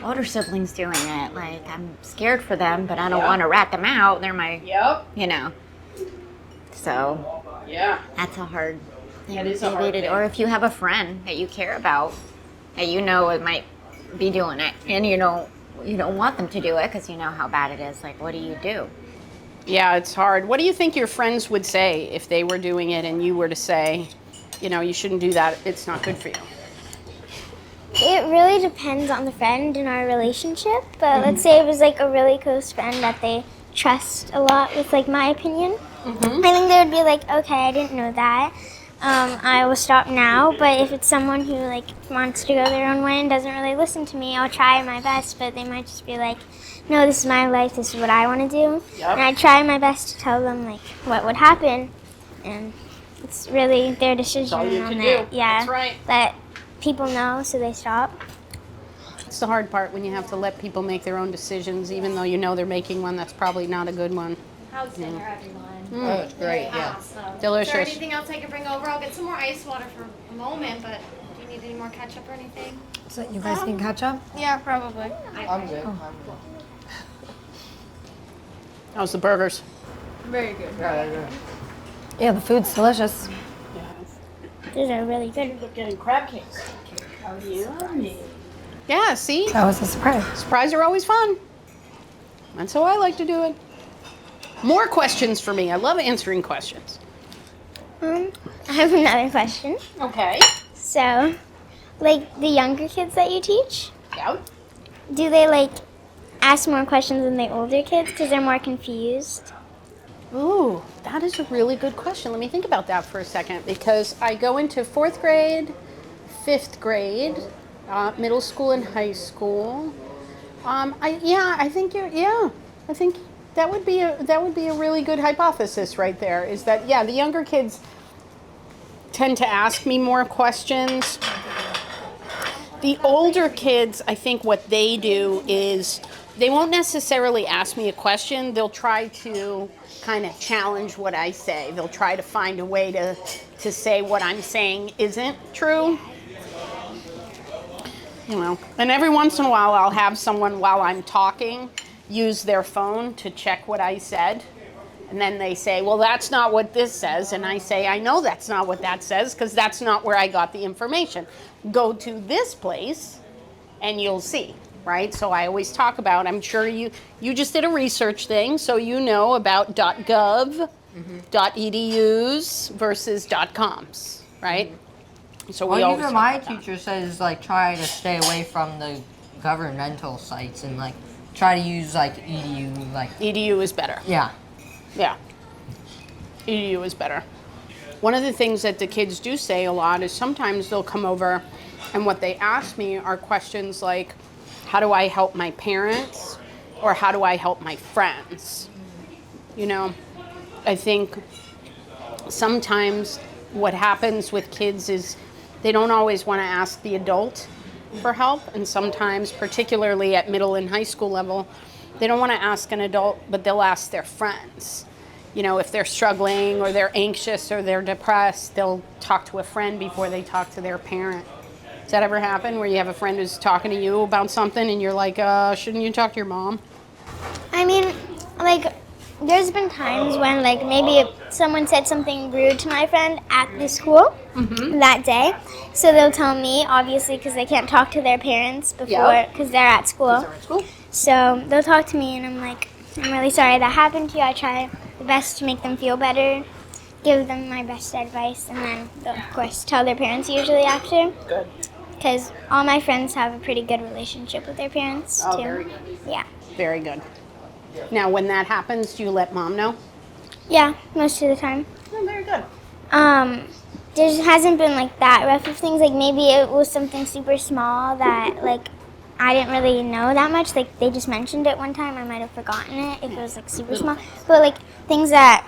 older sibling's doing it? Like, I'm scared for them, but I don't want to rat them out. They're my, So, that's a hard thing. It is a hard thing. Or if you have a friend that you care about, that it might be doing it, and you don't want them to do it because you know how bad it is. Like, what do you do? Yeah, it's hard. What do you think your friends would say if they were doing it and you were to say, you shouldn't do that, it's not good for you? It really depends on the friend in our relationship, but let's say it was like a really close friend that they trust a lot with like my opinion. I think they would be like, okay, I didn't know that. I will stop now, but if it's someone who like wants to go their own way and doesn't really listen to me, I'll try my best, but they might just be like, no, this is my life, this is what I want to do. And I try my best to tell them like what would happen, and it's really their decision all you on can that. do. Yeah, That's right. Let people know so they stop. It's the hard part when you have to let people make their own decisions, even though they're making one that's probably not a good one. How's dinner, everyone? Oh, it's great, yeah. Awesome. Delicious. Is there anything else I can bring over? I'll get some more ice water for a moment, but do you need any more ketchup or anything? So you guys need ketchup? Yeah, probably. I'm good. How's the burgers? Very good. Yeah, the food's delicious. These are really good. Getting crab cakes. Yeah, see? That was a surprise. Surprises are always fun. That's how I like to do it. More questions for me. I love answering questions. I have another question. Okay. So, like the younger kids that you teach, Yeah. do they like ask more questions than the older kids because they're more confused? Ooh, that is a really good question. Let me think about that for a second because I go into 4th grade, 5th grade, middle school and high school. I think that would be a really good hypothesis right there. Is that the younger kids tend to ask me more questions. The older kids, I think what they do is they won't necessarily ask me a question. They'll try to kind of challenge what I say. They'll try to find a way to say what I'm saying isn't true. And every once in a while I'll have someone while I'm talking use their phone to check what I said. And then they say, well, that's not what this says. And I say, I know that's not what that says because that's not where I got the information. Go to this place and you'll see, right? So I always talk about, I'm sure you just did a research thing, so you know about .gov, .edus versus .coms, right? So Well, even my teacher says like try to stay away from the governmental sites and like try to use like edu edu is better. Yeah. Yeah. edu is better. One of the things that the kids do say a lot is sometimes they'll come over and what they ask me are questions like, how do I help my parents or how do I help my friends? I think sometimes what happens with kids is they don't always want to ask the adult for help, and sometimes, particularly at middle and high school level, they don't want to ask an adult, but they'll ask their friends. If they're struggling or they're anxious or they're depressed, they'll talk to a friend before they talk to their parent. Does that ever happen where you have a friend who's talking to you about something and you're like, shouldn't you talk to your mom? I mean, like, there's been times when, like, maybe someone said something rude to my friend at the school that day. So they'll tell me, obviously, because they can't talk to their parents before, because they're at school. So they'll talk to me, and I'm like, I'm really sorry that happened to you. I try the best to make them feel better, give them my best advice, and then they'll, of course, tell their parents usually after. Good. Because all my friends have a pretty good relationship with their parents, too. Very good. Yeah. Very good. Now, when that happens, do you let mom know? Yeah, most of the time. Oh, very good. There hasn't been like that rough of things. Like maybe it was something super small that like I didn't really know that much. Like they just mentioned it one time. I might have forgotten it if it was like super small. But like things that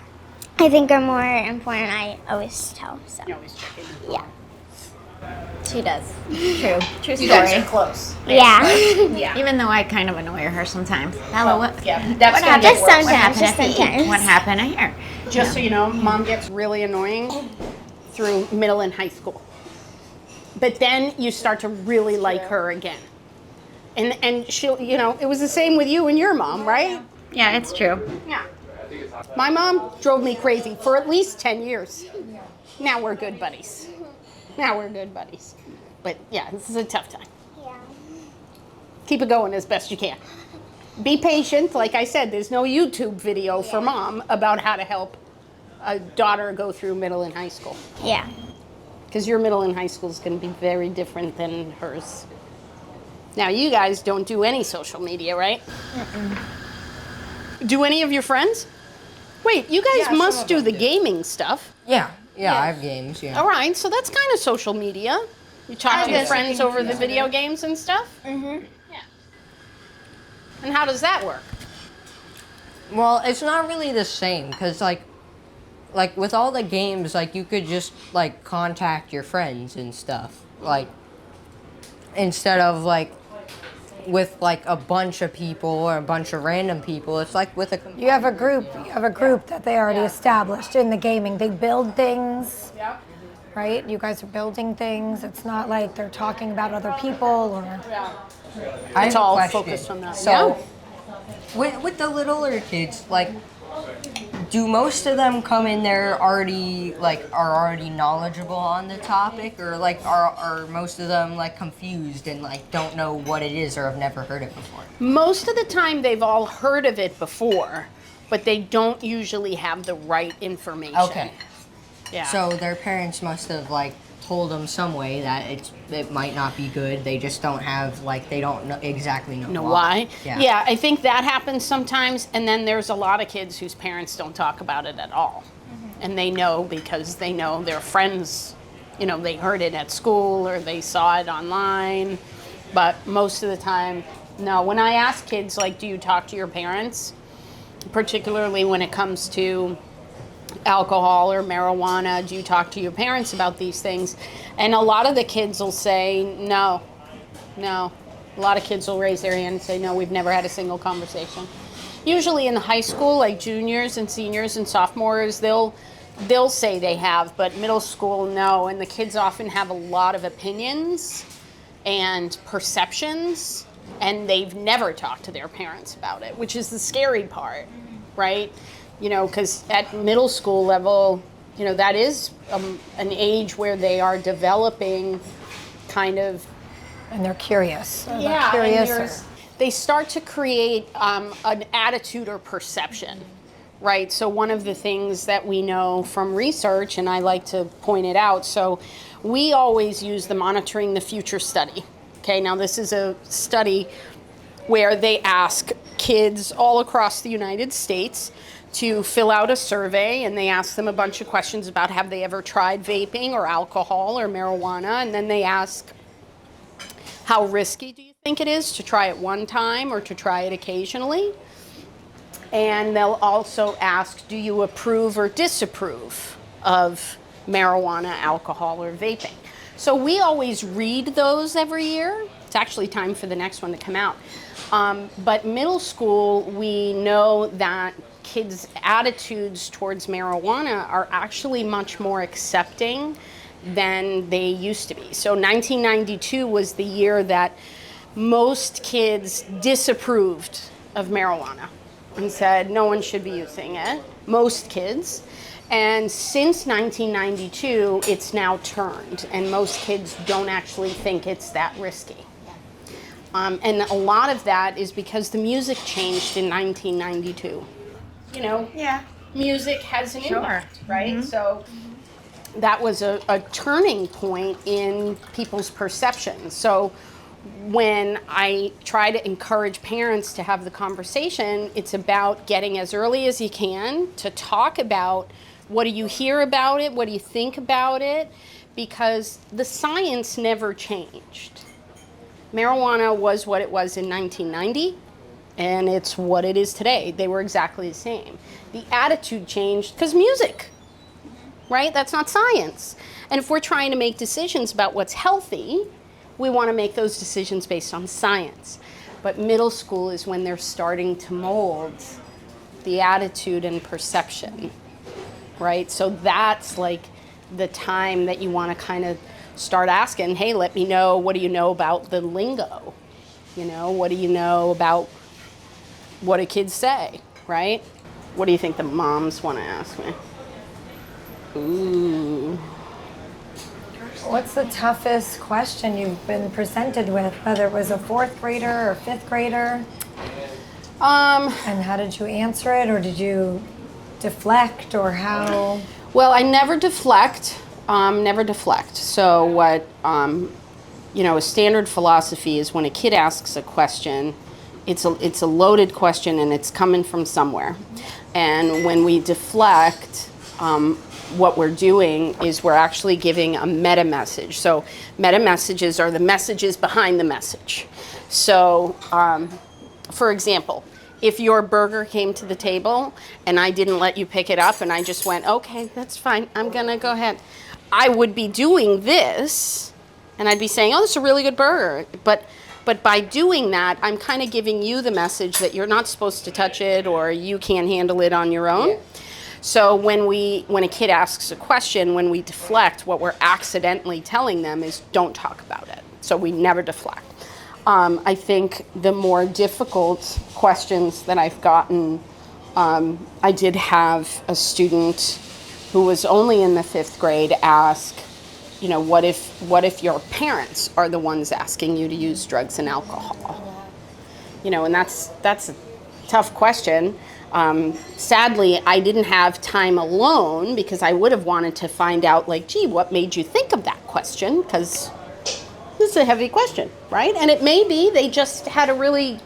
I think are more important, I always tell. So You always check in. yeah. She does. True You guys story. are close. Yeah. Even though I kind of annoy her sometimes. Bella, what? Yeah, that's gonna Just get worse. sometimes. Just What happened sometimes. What happened here? Just so you know, mom gets really annoying through middle and high school. But then you start to really like her again. And she'll, it was the same with you and your mom, right? Yeah, it's true. Yeah. My mom drove me crazy for at least 10 years. Now we're good buddies. But yeah, this is a tough time. Yeah. Keep it going as best you can. Be patient. Like I said, there's no YouTube video for mom about how to help a daughter go through middle and high school. Yeah. Because your middle and high school is going to be very different than hers. Now, you guys don't do any social media, right? Do any of your friends? Wait, you guys must do the gaming stuff. Yeah. Yeah, I have games, yeah. All right, so that's kind of social media. You talk to your friends over the video games and stuff? Mhm. Yeah. And how does that work? Well, it's not really the same, because, like with all the games, like, you could just, like, contact your friends and stuff. Like, instead of, like, with, like, a bunch of people or a bunch of random people, it's like with a... You have a group that they already established in the gaming. They build things, right? You guys are building things. It's not like they're talking about other people or... It's all focused on that. So, with the littler kids, like, do most of them come in there already, like, are already knowledgeable on the topic, or like are most of them like confused and like don't know what it is or have never heard it before? Most of the time they've all heard of it before, but they don't usually have the right information. Okay. Yeah. So their parents must have like told them some way that it might not be good. They just don't have like they don't know exactly know why? Yeah. Yeah, I think that happens sometimes, and then there's a lot of kids whose parents don't talk about it at all. And they know because they know their friends, you know, they heard it at school or they saw it online. But most of the time, no. When I ask kids, like, do you talk to your parents? Particularly when it comes to alcohol or marijuana, do you talk to your parents about these things? And a lot of the kids will say, no. A lot of kids will raise their hand and say, no, we've never had a single conversation. Usually in high school, like juniors and seniors and sophomores, they'll say they have, but middle school, no. And the kids often have a lot of opinions and perceptions, and they've never talked to their parents about it, which is the scary part, right? You know, because at middle school level, you know, that is an age where they are developing kind of. And they're curious. Yeah, they're curious. and they start to create an attitude or perception, right? So one of the things that we know from research, and I like to point it out, so we always use the Monitoring the Future study. Okay, now this is a study where they ask kids all across the United States to fill out a survey, and they ask them a bunch of questions about have they ever tried vaping or alcohol or marijuana, and then they ask how risky do you think it is to try it one time or to try it occasionally? And they'll also ask, do you approve or disapprove of marijuana, alcohol, or vaping? So we always read those every year. It's actually time for the next one to come out. But middle school, we know that kids' attitudes towards marijuana are actually much more accepting than they used to be. So 1992 was the year that most kids disapproved of marijuana and said no one should be using it, most kids. And since 1992, it's now turned, and most kids don't actually think it's that risky. And a lot of that is because the music changed in 1992. You know, music has an impact, right? So that was a turning point in people's perceptions. So when I try to encourage parents to have the conversation, it's about getting as early as you can to talk about what do you hear about it, what do you think about it, because the science never changed. Marijuana was what it was in 1990. And it's what it is today. They were exactly the same. The attitude changed because music, right? That's not science. And if we're trying to make decisions about what's healthy, we want to make those decisions based on science. But middle school is when they're starting to mold the attitude and perception, right? So that's like the time that you want to kind of start asking, hey, let me know, what do you know about the lingo? You know, what do you know about what do kids say, right? What do you think the moms want to ask me? Ooh. What's the toughest question you've been presented with, whether it was a fourth grader or fifth grader? And how did you answer it, or did you deflect, or how? Well, I never deflect. So what, you know, a standard philosophy is when a kid asks a question, it's a loaded question and it's coming from somewhere. And when we deflect, what we're doing is we're actually giving a meta message. So meta messages are the messages behind the message. So, for example, if your burger came to the table and I didn't let you pick it up and I just went, okay, that's fine, I'm gonna go ahead, I would be doing this and I'd be saying, oh, this is a really good burger. But by doing that, I'm kind of giving you the message that you're not supposed to touch it or you can't handle it on your own. Yeah. So when a kid asks a question, when we deflect, what we're accidentally telling them is don't talk about it. So we never deflect. I think the more difficult questions that I've gotten, I did have a student who was only in the 5th grade ask, what if your parents are the ones asking you to use drugs and alcohol? And that's a tough question. Sadly, I didn't have time alone because I would have wanted to find out, gee, what made you think of that question? Because this is a heavy question, right? And it may be they just had a really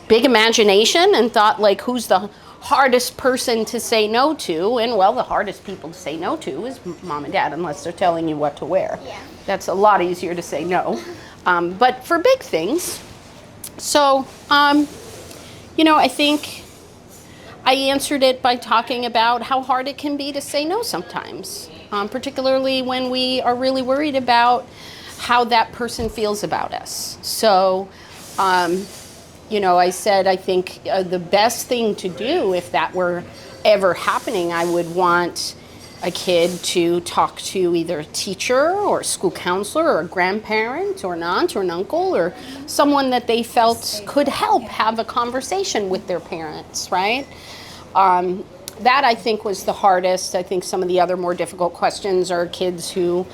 big imagination and thought, who's the hardest person to say no to? And well, the hardest people to say no to is mom and dad, unless they're telling you what to wear. Yeah. That's a lot easier to say no. But for big things, so, I think I answered it by talking about how hard it can be to say no sometimes, particularly when we are really worried about how that person feels about us. So, I said, I think the best thing to do if that were ever happening, I would want a kid to talk to either a teacher or a school counselor or a grandparent or an aunt or an uncle or someone that they felt could help have a conversation with their parents, right? That I think was the hardest. I think some of the other more difficult questions are kids who,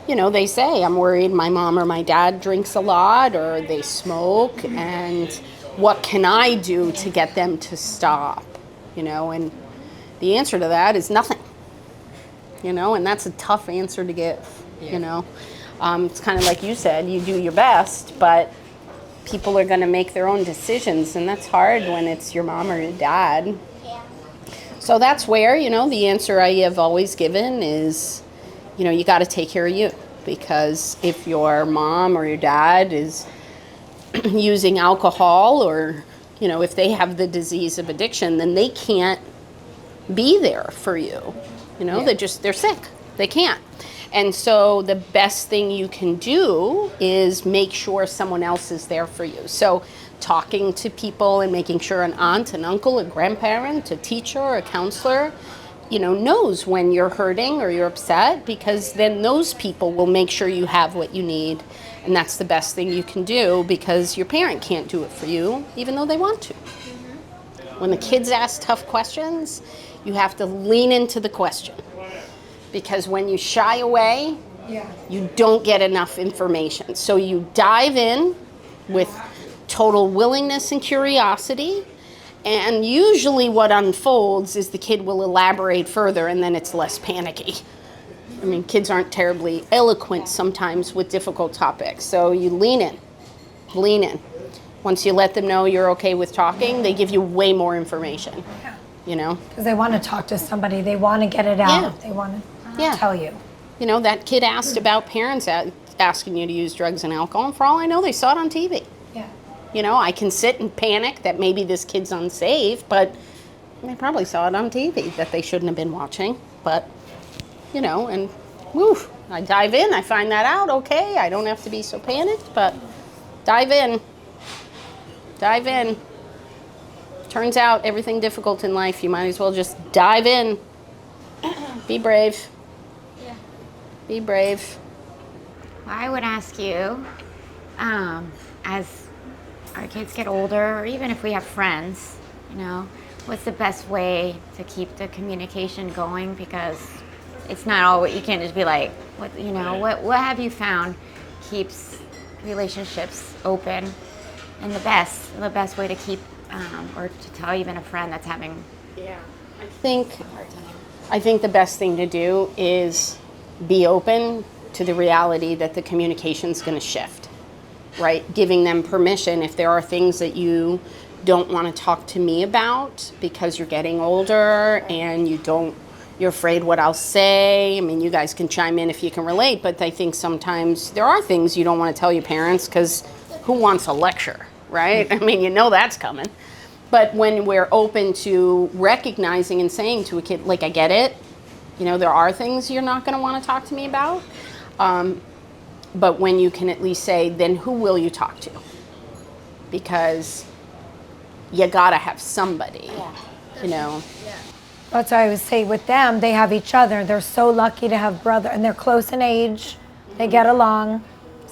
they say, I'm worried my mom or my dad drinks a lot or they smoke, and what can I do to get them to stop? And the answer to that is nothing. And that's a tough answer to give, It's kind of like you said, you do your best, but people are going to make their own decisions, and that's hard when it's your mom or your dad. Yeah. So that's where, the answer I have always given is, you got to take care of you, because if your mom or your dad is using alcohol or, if they have the disease of addiction, then they can't be there for you. They're sick. They can't. And so the best thing you can do is make sure someone else is there for you. So talking to people and making sure an aunt, an uncle, a grandparent, a teacher, a counselor, knows when you're hurting or you're upset, because then those people will make sure you have what you need. And that's the best thing you can do, because your parent can't do it for you, even though they want to. Mm-hmm. When the kids ask tough questions, you have to lean into the question, because when you shy away, you don't get enough information. So you dive in with total willingness and curiosity, and usually what unfolds is the kid will elaborate further, and then it's less panicky. I mean, kids aren't terribly eloquent sometimes with difficult topics, so you lean in. Once you let them know you're okay with talking, they give you way more information. Because they want to talk to somebody, they want to get it out, they want to tell you. That kid asked about parents asking you to use drugs and alcohol, and for all I know, they saw it on TV. Yeah. I can sit and panic that maybe this kid's unsafe, but they probably saw it on TV that they shouldn't have been watching. But, and I dive in, I find that out, okay, I don't have to be so panicked, but dive in. Turns out everything difficult in life, you might as well just dive in. Be brave. Yeah. Be brave. I would ask you, as our kids get older, or even if we have friends, what's the best way to keep the communication going? Because it's not all, you can't just be like, what have you found keeps relationships open? And the best way to keep, or to tell even a friend that's having I think the best thing to do is be open to the reality that the communication's going to shift, right? Giving them permission if there are things that you don't want to talk to me about because you're getting older and you're afraid what I'll say. I mean, you guys can chime in if you can relate, but I think sometimes there are things you don't want to tell your parents because who wants a lecture, right? I mean, that's coming. But when we're open to recognizing and saying to a kid, I get it, there are things you're not going to want to talk to me about. But when you can at least say, then who will you talk to? Because you got to have somebody, Yeah. That's why I would say with them, they have each other. They're so lucky to have brother, and they're close in age. They get along.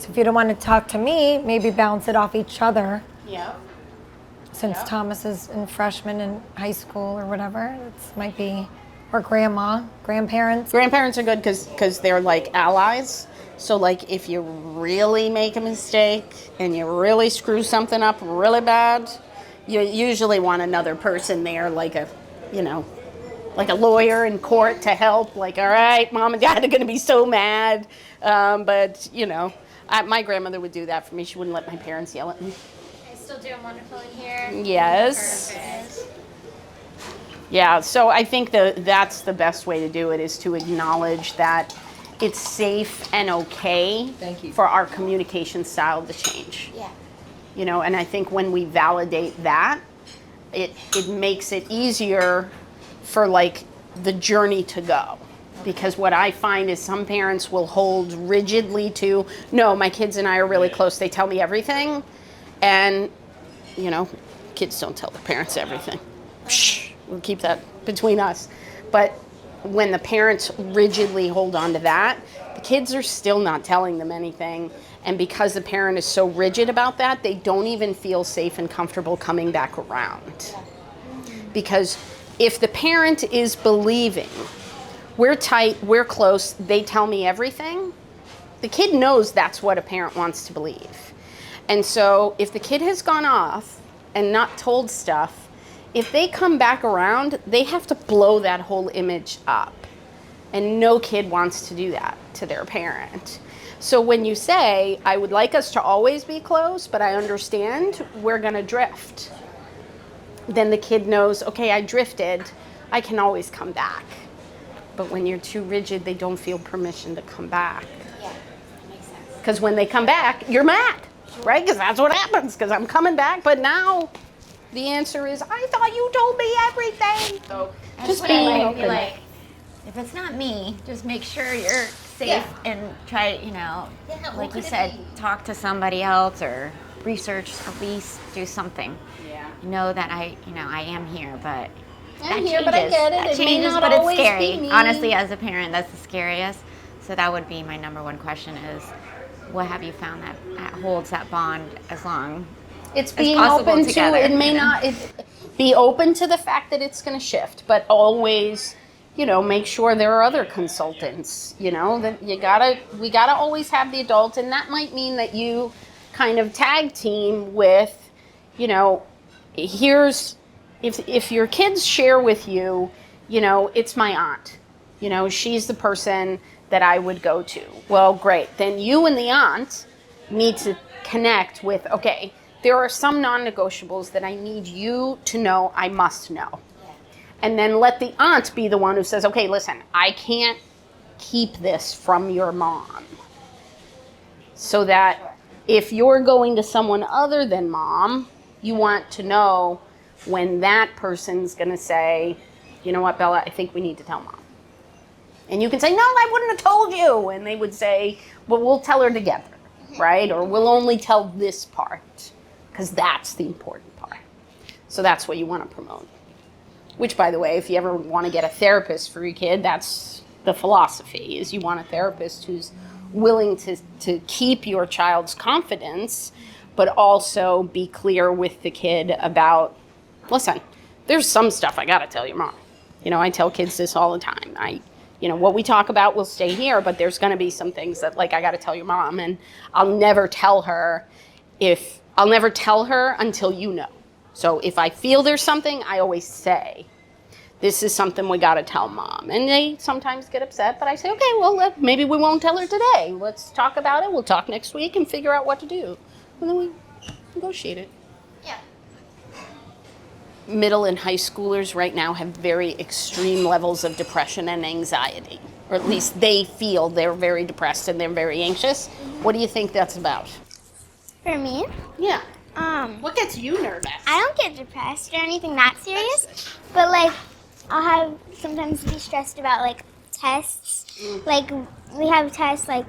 So if you don't want to talk to me, maybe bounce it off each other. Yeah. Since Thomas is in freshman in high school or whatever, it might be, or grandparents. Grandparents are good because they're like allies. So like if you really make a mistake and you really screw something up really bad, you usually want another person there, like a lawyer in court to help. Like, all right, mom and dad are going to be so mad, but my grandmother would do that for me. She wouldn't let my parents yell at me. I still doing wonderful in here. Yes. Perfect. Yeah, so I think that's the best way to do it, is to acknowledge that it's safe and okay for our communication style to change. Yeah. And I think when we validate that, it makes it easier for like the journey to go. Because what I find is some parents will hold rigidly to, no, my kids and I are really close, they tell me everything. And, kids don't tell their parents everything. Shh, we'll keep that between us. But when the parents rigidly hold on to that, the kids are still not telling them anything. And because the parent is so rigid about that, they don't even feel safe and comfortable coming back around. Because if the parent is believing, we're tight, we're close, they tell me everything, the kid knows that's what a parent wants to believe. And so if the kid has gone off and not told stuff, if they come back around, they have to blow that whole image up. And no kid wants to do that to their parent. So when you say, I would like us to always be close, but I understand we're going to drift, then the kid knows, okay, I drifted, I can always come back. But when you're too rigid, they don't feel permission to come back. Yeah, that makes sense. Because when they come back, you're mad, right? Because that's what happens, because I'm coming back, but now the answer is, I thought you told me everything. So just being open. Like, if it's not me, just make sure you're safe and try, like you said, talk to somebody else or research, at least do something. Yeah. Know that I am here, but I'm here, but I get it. That It may changes, not but it's always scary. be me. Honestly, as a parent, that's the scariest. So that would be my number one question is, what have you found that holds that bond as long It's as being possible open together? to, it may not, be open to the fact that it's going to shift, but always, make sure there are other consultants, that we gotta always have the adult. And that might mean that you kind of tag team with, here's, if your kids share with you, it's my aunt, she's the person that I would go to. Well, great. Then you and the aunt need to connect with, okay, there are some non-negotiables that I need you to know, I must know. And then let the aunt be the one who says, okay, listen, I can't keep this from your mom. So that if you're going to someone other than mom, you want to know when that person's going to say, you know what, Bella, I think we need to tell mom. And you can say, no, I wouldn't have told you. And they would say, well, we'll tell her together, right? Or we'll only tell this part, because that's the important part. So that's what you want to promote. Which, by the way, if you ever want to get a therapist for your kid, that's the philosophy, is you want a therapist who's willing to keep your child's confidence, but also be clear with the kid about, listen, there's some stuff I got to tell your mom. I tell kids this all the time. What we talk about will stay here, but there's going to be some things that, like, I got to tell your mom, and I'll never tell her until you know. So if I feel there's something, I always say, this is something we got to tell mom. And they sometimes get upset, but I say, okay, well, maybe we won't tell her today. Let's talk about it. We'll talk next week and figure out what to do. And then we negotiate it. Yeah. Middle and high schoolers right now have very extreme levels of depression and anxiety, or at least they feel they're very depressed and they're very anxious. What do you think that's about? For me, Yeah. What gets you nervous? I don't get depressed or anything that serious, but like I'll have sometimes be stressed about like tests. Like we have tests, like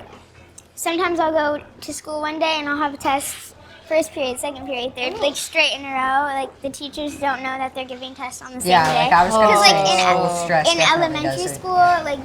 sometimes I'll go to school one day and I'll have a test first period, second period, third, like straight in a row. Like the teachers don't know that they're giving tests on the same Yeah, day. like I was gonna Because say, like school stress in definitely elementary does it. school, like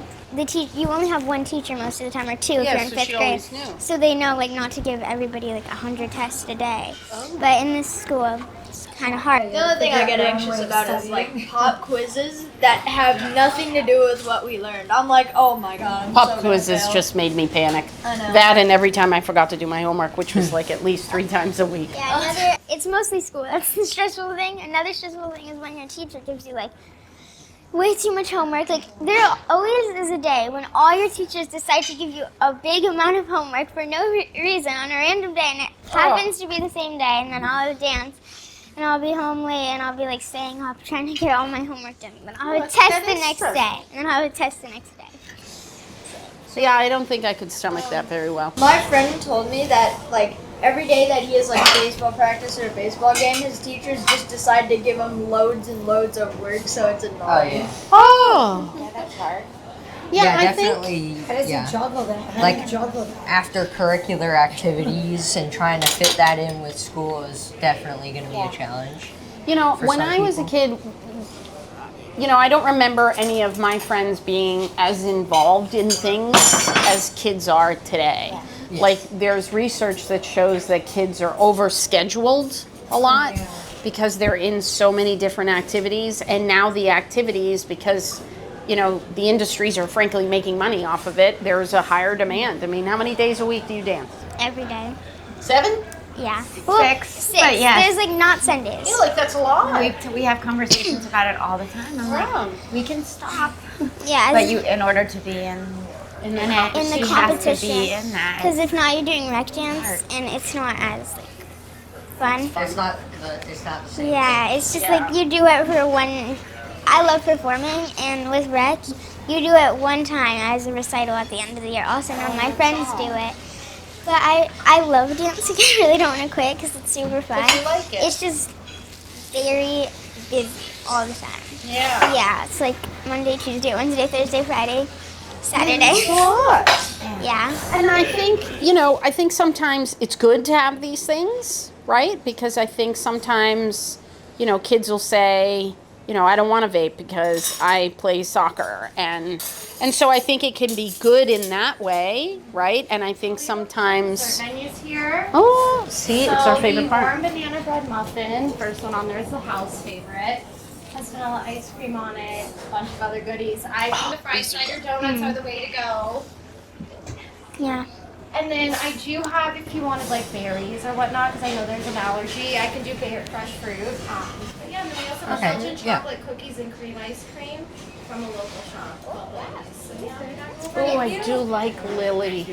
you only have one teacher most of the time, or two if Yeah, you're in so fifth she grade. always knew. So they know like not to give everybody like 100 tests a day. But in this school, it's kind of hard. The other thing I get anxious about is like pop quizzes that have nothing to do with what we learned. I'm like, oh my god. I'm Pop so gonna quizzes fail. just made me panic. I know. That and every time I forgot to do my homework, which was like at least 3 times a week. Yeah, it's mostly school. That's the stressful thing. Another stressful thing is when your teacher gives you like way too much homework. Like there always is a day when all your teachers decide to give you a big amount of homework for no reason on a random day, and it happens to be the same day, and then I'll dance. And I'll be home late, and I'll be like staying up trying to get all my homework done. Then I would test the next day, and then I would test the next day. So yeah, I don't think I could stomach that very well. My friend told me that like every day that he has like baseball practice or a baseball game, his teachers just decide to give him loads and loads of work, so it's annoying. Oh! Yeah, that's hard. Yeah, I think definitely. How does Yeah. he juggle that? How Like- do you juggle that? After curricular activities and trying to fit that in with school is definitely going to be a challenge. You know, for when some I was a kid, you know, I don't remember any of my friends being as involved in things as kids are today. Yeah. Like, there's research that shows that kids are overscheduled a lot because they're in so many different activities. And now the activities, because, you know, the industries are frankly making money off of it, there's a higher demand. I mean, how many days a week do you dance? Every day. 7? Yeah. Six, but yes. There's like not Sundays. I feel like that's a lot. We have conversations about it all the time. I'm Wow. like, we can stop. Yeah. But you, in order to be in In it, in the you have to be competition. in that. Because if not, you're doing rec dance, and it's not as like fun. It's not the same. Yeah, it's just like you do it for one. I love performing, and with rec, you do it one time as a recital at the end of the year. Also, none of my friends do it. But I love dancing. I really don't want to quit because it's super fun. you like it. It's just very busy all the time. Yeah. Yeah, it's like Monday, Tuesday, Wednesday, Thursday, Friday, Saturday. Yeah. And I think, you know, I think sometimes it's good to have these things, right? Because I think sometimes, you know, kids will say, you know, I don't want to vape because I play soccer. And so I think it can be good in that way, right? And I think sometimes... Menus here. Oh, see, it's our favorite the part. warm banana bread muffin, first one on there is the house favorite. Has vanilla ice cream on it, a bunch of other goodies. I think the fried cider donuts are the way to go. Yeah. And then I do have, if you wanted like berries or whatnot, because I know there's an allergy, I can do fresh fruit. But yeah, and then we also have Belgian chocolate cookies and cream ice cream from a local shop called Lily's. So yeah, that's Oh, I do like lilies.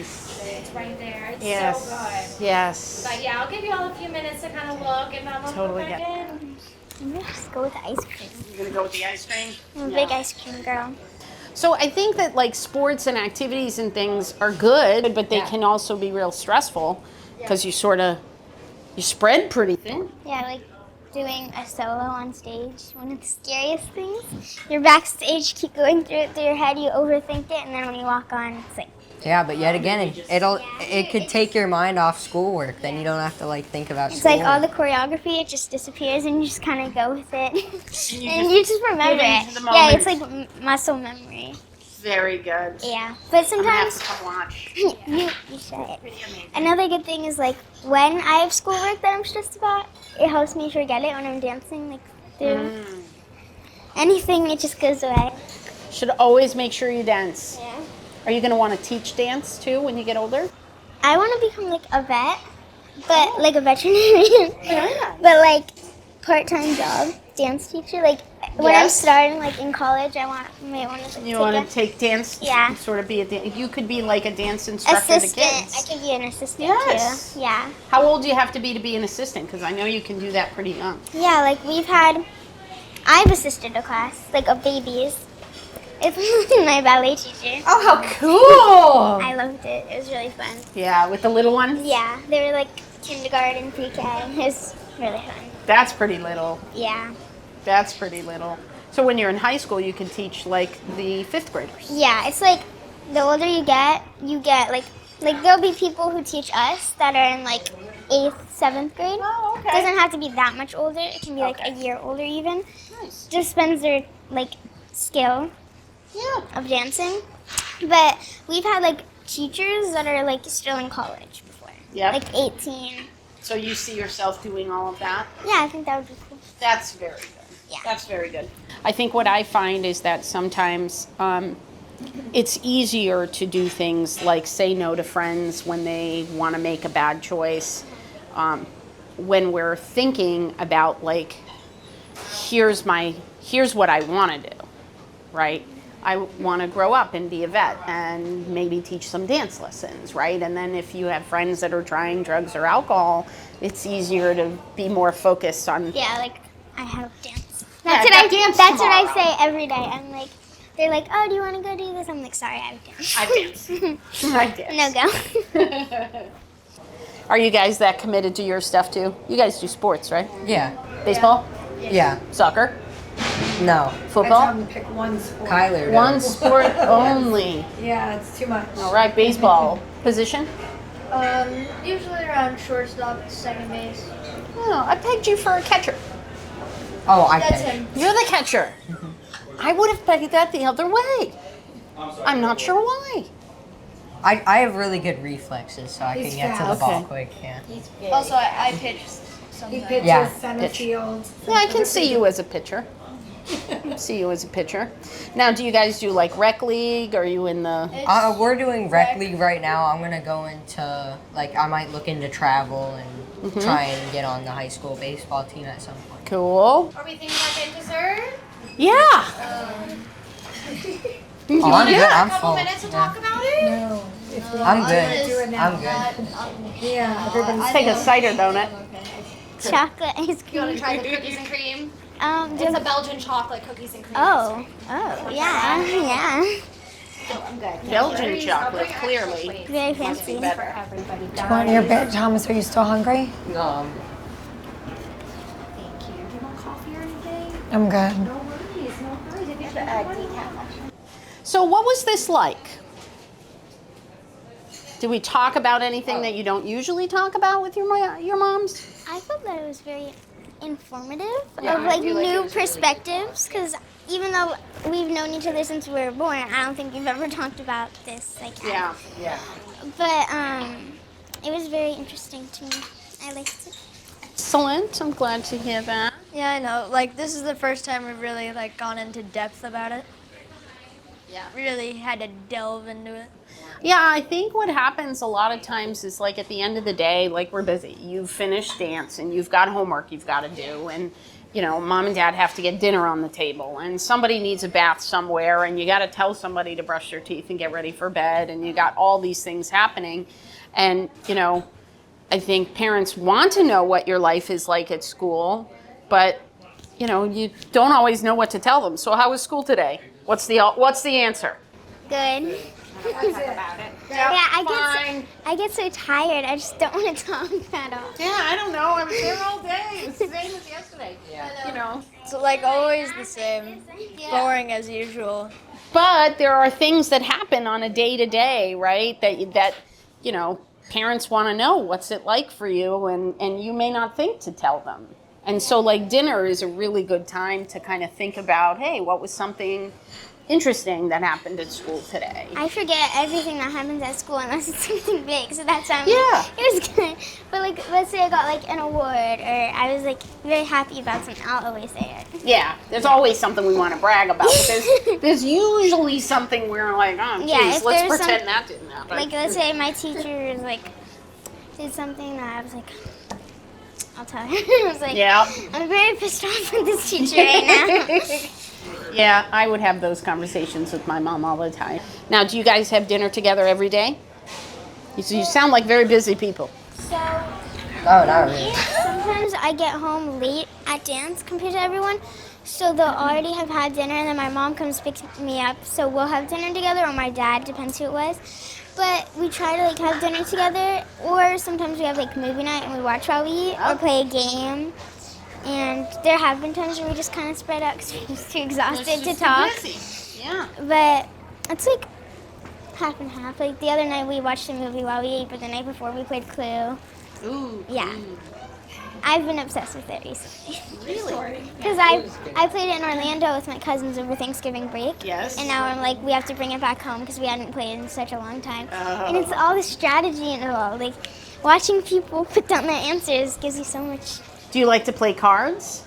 It's right there. It's Yes. so good. Yes. But yeah, I'll give you all a few minutes to kind of look and then we'll Totally go back get in. I'm gonna just go with the ice cream. You're going to go with the ice cream? I'm a big ice cream girl. So I think that like sports and activities and things are good, but they can also be real stressful because you spread pretty thin. Yeah, like doing a solo on stage, one of the scariest things. You're backstage, keep going through it through your head, you overthink it, and then when you walk on, it's like, Yeah, but yet again, it could take your mind off schoolwork. Then you don't have to like think about it's school. like all the choreography, it just disappears, and you just kind of go with it. And you just remember into it. the Yeah, moment. it's like muscle memory. Very good. Yeah, but I'm gonna have sometimes to come watch. you should. Another good thing is like when I have schoolwork that I'm stressed about, it helps me forget it when I'm dancing. Like through anything, it just goes away. Should always make sure you dance. Yeah. Are you going to want to teach dance too when you get older? I want to become like a vet, but like a veterinarian. But like part-time job, dance teacher. Like when I'm Yes. starting like in college, I might want to. You want to take dance? Yeah. Sort of be you could be like a dance instructor to assistant. I kids. could be an assistant Yes. too. Yeah. How old do you have to be an assistant? Because I know you can do that pretty young. Yeah, like I've assisted a class like of babies. It's my ballet teacher. Oh, how cool! I loved it. It was really fun. Yeah, with the little ones? Yeah, they were like kindergarten, pre-K. It was really fun. That's pretty little. Yeah. That's pretty little. So when you're in high school, you can teach like the 5th graders. Yeah, it's like the older you get like like there'll be people who teach us that are in like 8th, 7th grade. Oh, okay. Doesn't have to be that much older. It can be like a year older even. Nice. Just depends their like skill Yeah. of dancing. But we've had like teachers that are like still in college before. Yep. Like 18. So you see yourself doing all of that? Yeah, I think that would be cool. That's very good. Yeah. That's very good. I think what I find is that sometimes it's easier to do things like say no to friends when they want to make a bad choice. When we're thinking about like, here's what I want to do, right? I want to grow up and be a vet and maybe teach some dance lessons, right? And then if you have friends that are trying drugs or alcohol, it's easier to be more focused on. Yeah, like I have dance. Yeah, That's I've what got I say every day. I'm like, they're like, oh, do you want to go do this? I'm like, sorry, I have dance. I dance. No go. Are you guys that committed to your stuff too? You guys do sports, right? Yeah. Baseball? Yeah. Soccer? No. Football? to pick one sport. Kyler. One sport only. Yeah, it's too much. All right, baseball. Position? Usually around shortstop, second base. Oh, I pegged you for a catcher. Oh, I That's can. him. You're the catcher. I would have pegged that the other way. I'm not sure why. I have really good reflexes, so I can get to the ball Okay. quick. Yeah. Also, I pitch He sometimes. pitches Yeah. center Pitch. field. Yeah, I can see you as a pitcher. See you as a pitcher. Now, do you guys do like rec league? Are you in the? We're doing rec league right now. I'm gonna go into I might look into travel and try and get on the high school baseball team at some point. Cool. Are we thinking about getting dessert? Yeah. Oh, I'm good. I'm A couple full. minutes to Yeah. talk about it? No. If you I'm want to do it good. now. I'm good. Yeah, everybody's Take a cider donut. Chocolate ice You want cream. to try the cookies and cream? It's It's a Belgian chocolate cookies and cream. oh, yeah. I'm good. Belgian chocolate, clearly. Very fancy. Better. Everybody Want your bit, Thomas? Are you still hungry? No. Thank you. Do you want coffee or anything? I'm good. No worries, no worries. If you should So, what was this like? Did we talk about anything that you don't usually talk about with your moms? I thought that it was very informative Yeah, of I like do like it new was really perspectives because even though we've known each other since we were born, I don't think we've ever talked about this like Yeah. But it was very interesting to me. I liked it. Excellent. I'm glad to hear that. Yeah, I know. Like, this is the first time we've really, like, gone into depth about it. Yeah. Really had to delve into it. Yeah, I think what happens a lot of times is like at the end of the day, like we're busy. You've finished dance and you've got homework you've got to do. And, you know, mom and dad have to get dinner on the table and somebody needs a bath somewhere and you got to tell somebody to brush their teeth and get ready for bed. And you got all these things happening. And, you know, I think parents want to know what your life is like at school, but, you know, you don't always know what to tell them. So how was school today? What's the answer? Good. Yeah, I get so tired. I just don't want to talk at all. Yeah, I don't know. I was there all day. It was the same as yesterday. You know. So, like, always the same. Boring as usual. But there are things that happen on a day-to-day, right? That you know, parents want to know what's it like for you, and you may not think to tell them. And so, like, dinner is a really good time to kind of think about, hey, what was something interesting that happened at school today? I forget everything that happens at school unless it's something big, so that's why Yeah. it was good. But like, let's say I got like an award, or I was like very happy about something, I'll always say it. Yeah, there's always something we want to brag about. But there's usually something we're like, oh, geez, Yeah, if let's there's pretend that didn't happen. Like, let's say my teacher was like did something that I was like, I'll tell her. I was like, Yeah. I'm very pissed off with this teacher right now. Yeah, I would have those conversations with my mom all the time. Now, do you guys have dinner together every day? You sound like very busy people. So Oh, not really. sometimes I get home late at dance compared to everyone, so they'll already have had dinner, and then my mom comes pick me up, so we'll have dinner together, or my dad, depends who it was. But we try to like have dinner together, or sometimes we have like movie night and we watch while we eat, or play a game. And there have been times where we just kind of spread out because we're just too exhausted to talk. Yeah. But it's like, half and half. Like the other night we watched a movie while we ate, but the night before we played Clue. Ooh. Yeah. I've been obsessed with it recently. Really? Because I played it in Orlando with my cousins over Thanksgiving break. Yes. And now I'm like, we have to bring it back home because we hadn't played it in such a long time. And it's all the strategy involved. Like, watching people put down their answers gives you so much. Do you like to play cards?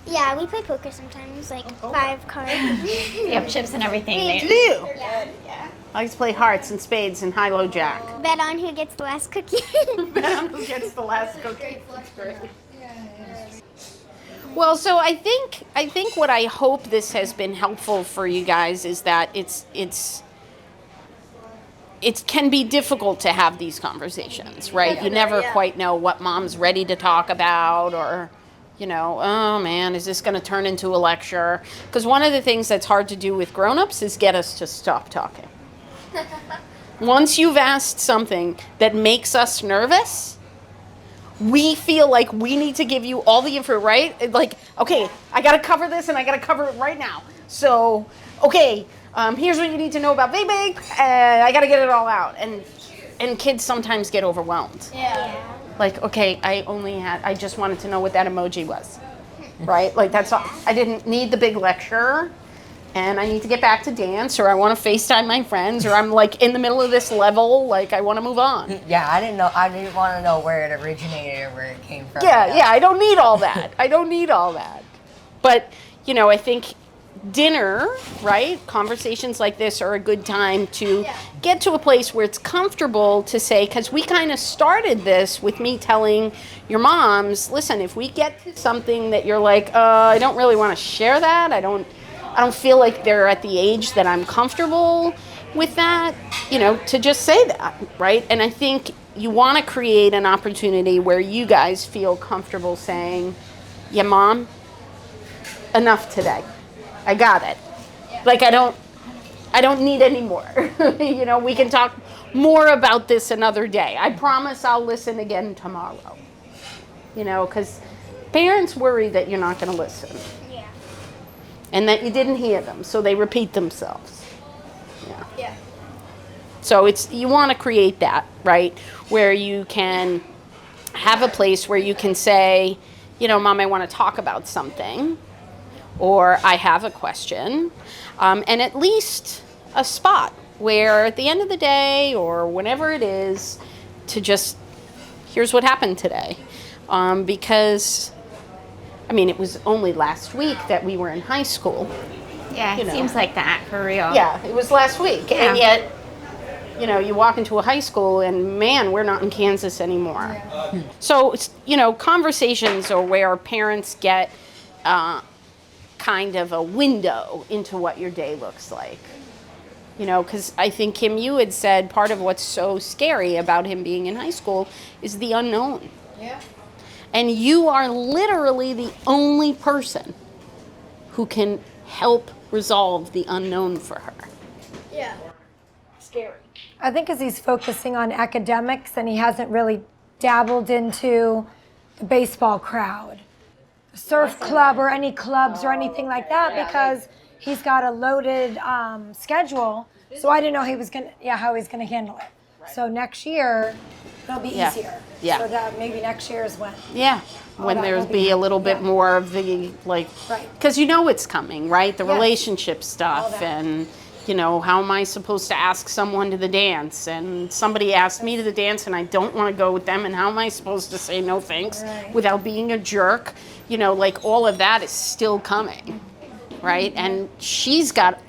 Yeah, we play poker sometimes, like 5 cards. You have chips and everything Do there. you? I like to play hearts and spades and high-low jack. Bet on who gets the last cookie. Bet on who gets the last cookie. Well, so I think what I hope this has been helpful for you guys is that it can be difficult to have these conversations, right? You never quite know what mom's ready to talk about, or, you know, oh man, is this going to turn into a lecture? Because one of the things that's hard to do with grown-ups is get us to stop talking. Once you've asked something that makes us nervous, we feel like we need to give you all the info, right? Like, okay, I got to cover this and I got to cover it right now. So, okay, here's what you need to know about vaping, and I got to get it all out. And kids sometimes get overwhelmed. Yeah. Like, okay, I just wanted to know what that emoji was, right? Like, that's all. I didn't need the big lecture, and I need to get back to dance, or I want to FaceTime my friends, or I'm like in the middle of this level, like I want to move on. Yeah, I didn't want to know where it originated or where it came from. Yeah, I don't need all that. But, you know, I think dinner, right? Conversations like this are a good time to get to a place where it's comfortable to say, because we kind of started this with me telling your moms, listen, if we get to something that you're like, I don't really want to share that, I don't feel like they're at the age that I'm comfortable with that, you know, to just say that, right? And I think you want to create an opportunity where you guys feel comfortable saying, yeah, Mom, enough today. I got it. Like, I don't need any more. You know, we can talk more about this another day. I promise I'll listen again tomorrow. You know, because parents worry that you're not going to listen. Yeah. And that you didn't hear them, so they repeat themselves. Yeah. So you want to create that, right? Where you can have a place where you can say, you know, Mom, I want to talk about something, or I have a question, and at least a spot where at the end of the day or whenever it is, to just, here's what happened today. Because, I mean, it was only last week that we were in high school. Yeah, You it know. seems like that for real. Yeah, it was last week. Yeah. And yet, you know, you walk into a high school and man, we're not in Kansas anymore. So, it's, you know, conversations are where parents get kind of a window into what your day looks like. You know, because I think, Kim, you had said part of what's so scary about him being in high school is the unknown. Yeah. And you are literally the only person who can help resolve the unknown for her. Yeah. Scary. I think because he's focusing on academics and he hasn't really dabbled into the baseball crowd, the surf club, or any clubs or anything like that, because he's got a loaded schedule. So I didn't know how he's gonna handle it. So next year it'll be easier. Yeah. So that maybe next year is when. Yeah, when that there's will be be- a little bit yeah. more of the, like, Right. because you know it's coming, right? The Yes. relationship stuff, that. and, you know, how am I supposed to ask someone to the dance? And somebody asked me to the dance and I don't want to go with them, and how am I supposed to say no thanks without being a jerk? You know, like, all of that is still coming, right? And she's got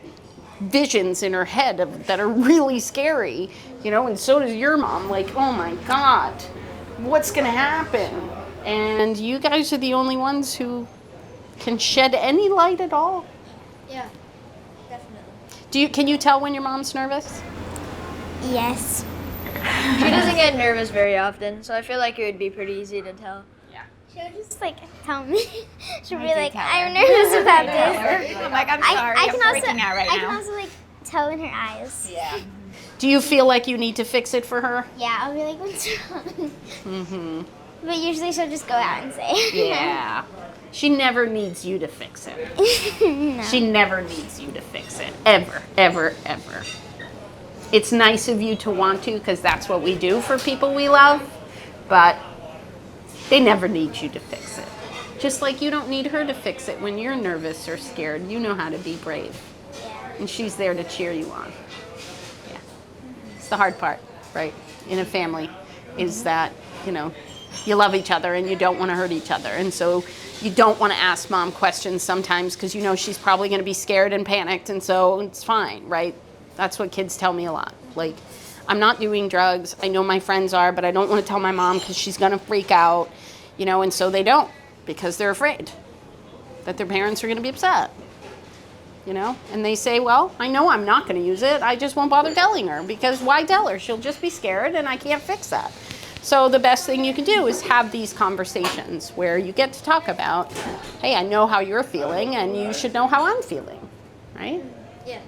visions in her head that are really scary, you know, and so does your mom. Like, oh my God, what's going to happen? And you guys are the only ones who can shed any light at all. Yeah. Definitely. Can you tell when your mom's nervous? Yes. She doesn't get nervous very often, so I feel like it would be pretty easy to tell. She'll just like tell me. She'll be do like, tell I'm her. nervous about this. I'm like, I'm sorry, I I'm can also, freaking out right I now. can also like tell in her eyes. Yeah. Do you feel like you need to fix it for her? Yeah, I'll be like, what's wrong? Mm-hmm. But usually she'll just go out and say. Yeah. She never needs you to fix it. No. She never needs you to fix it. Ever, ever, ever. It's nice of you to want to, because that's what we do for people we love, but they never need you to fix it. Just like you don't need her to fix it when you're nervous or scared. You know how to be brave. And she's there to cheer you on. Yeah. It's the hard part, right, in a family, is that, you know, you love each other and you don't want to hurt each other. And so you don't want to ask mom questions sometimes because you know she's probably going to be scared and panicked, and so it's fine, right? That's what kids tell me a lot. Like, I'm not doing drugs. I know my friends are, but I don't want to tell my mom because she's going to freak out, you know, and so they don't, because they're afraid that their parents are going to be upset, you know? And they say, well, I know I'm not going to use it. I just won't bother telling her, because why tell her? She'll just be scared and I can't fix that. So the best thing you can do is have these conversations where you get to talk about, hey, I know how you're feeling and you should know how I'm feeling, right? Yeah.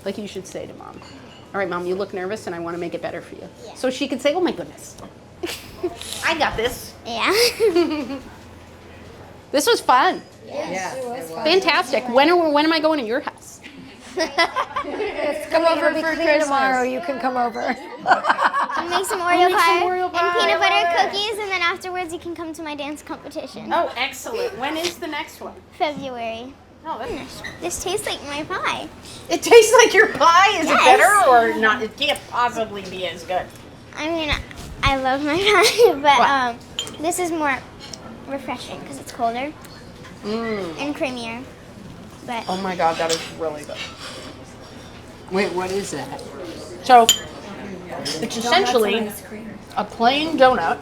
Like you should say to mom, all right, mom, you look nervous and I want to make it better for you. Yeah. So she could say, oh my goodness, I got this. Yeah. This was fun. Yeah, it was fun. Fantastic. When am I going to your house? Let's come over for Christmas. Tomorrow you can come over. I'll make some Oreo pie and peanut butter cookies, and then afterwards you can come to my dance competition. Oh, excellent. When is the next one? February. Oh, that's nice. This tastes like my pie. It tastes like your pie? Is Yes. it better or not? It can't possibly be as good. I mean, I love my pie, but this is more refreshing because it's colder and creamier. But Oh my God, that is really good. Wait, what is that? So, it's essentially a plain donut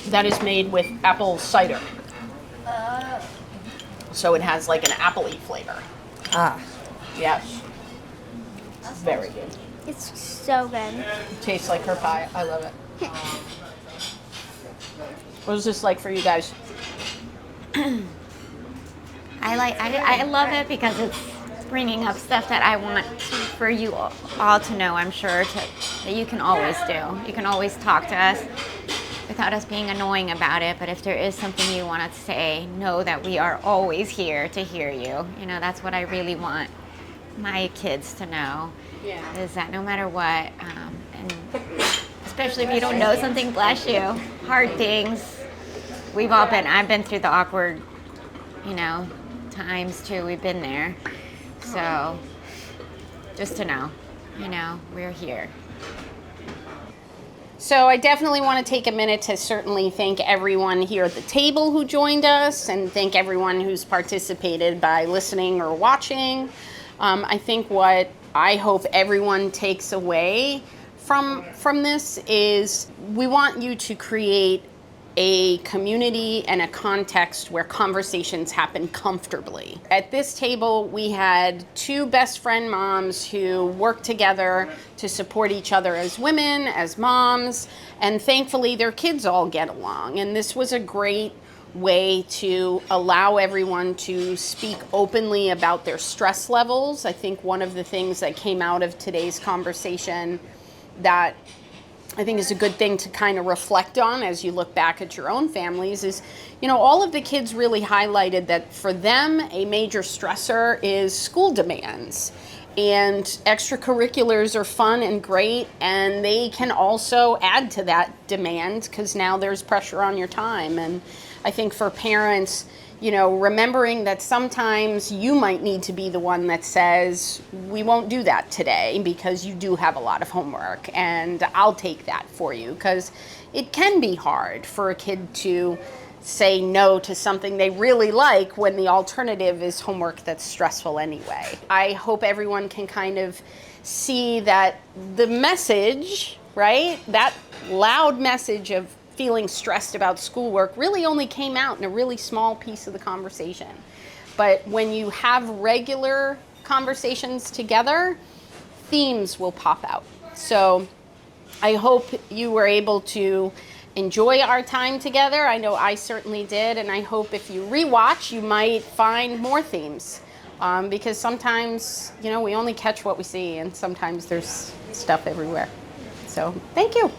that is made with apple cider. So it has like an apple-y flavor. Yes. Very good. it's so good. It tastes like her pie. I love it. What is this like for you guys? I love it because it's bringing up stuff that I want for you all to know, I'm sure, that you can always do. You can always talk to us without us being annoying about it, but if there is something you want to say, know that we are always here to hear you. You know, that's what I really want my kids to know, is that no matter what, and especially if you don't know something, bless you, hard things, I've been through the awkward, you know, times too. We've been there. So just to know, you know, we're here. So I definitely want to take a minute to certainly thank everyone here at the table who joined us, and thank everyone who's participated by listening or watching. I think what I hope everyone takes away from this is we want you to create a community and a context where conversations happen comfortably. At this table, we had two best friend moms who worked together to support each other as women, as moms, and thankfully their kids all get along. And this was a great way to allow everyone to speak openly about their stress levels. I think one of the things that came out of today's conversation that I think is a good thing to kind of reflect on as you look back at your own families is, you know, all of the kids really highlighted that for them, a major stressor is school demands. And extracurriculars are fun and great, and they can also add to that demand because now there's pressure on your time. And I think for parents, you know, remembering that sometimes you might need to be the one that says, we won't do that today because you do have a lot of homework and I'll take that for you, because it can be hard for a kid to say no to something they really like when the alternative is homework that's stressful anyway. I hope everyone can kind of see that the message, right, that loud message of feeling stressed about schoolwork really only came out in a really small piece of the conversation. But when you have regular conversations together, themes will pop out. So I hope you were able to enjoy our time together. I know I certainly did, and I hope if you rewatch, you might find more themes. Because sometimes, you know, we only catch what we see, and sometimes there's stuff everywhere. So thank you.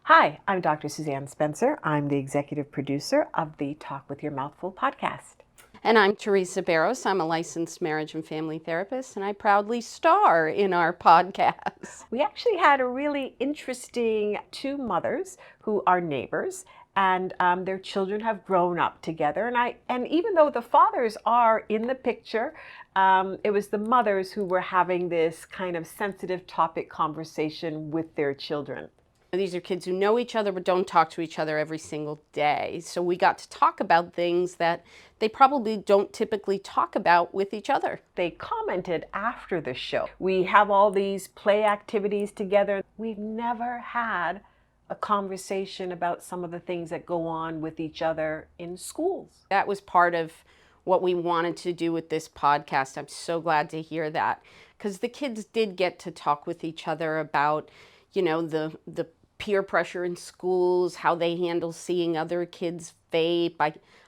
Hi, I'm Dr. Suzanne Spencer. I'm the executive producer of the Talk with Your Mouth Full podcast. And I'm Teresa Barros. I'm a licensed marriage and family therapist, and I proudly star in our podcast. We actually had a really interesting two mothers who are neighbors, and their children have grown up together. And even though the fathers are in the picture, it was the mothers who were having this kind of sensitive topic conversation with their children. These are kids who know each other but don't talk to each other every single day. So we got to talk about things that they probably don't typically talk about with each other. They commented after the show. We have all these play activities together. We've never had a conversation about some of the things that go on with each other in schools. That was part of what we wanted to do with this podcast. I'm so glad to hear that, because the kids did get to talk with each other about, you know, the peer pressure in schools, how they handle seeing other kids vape.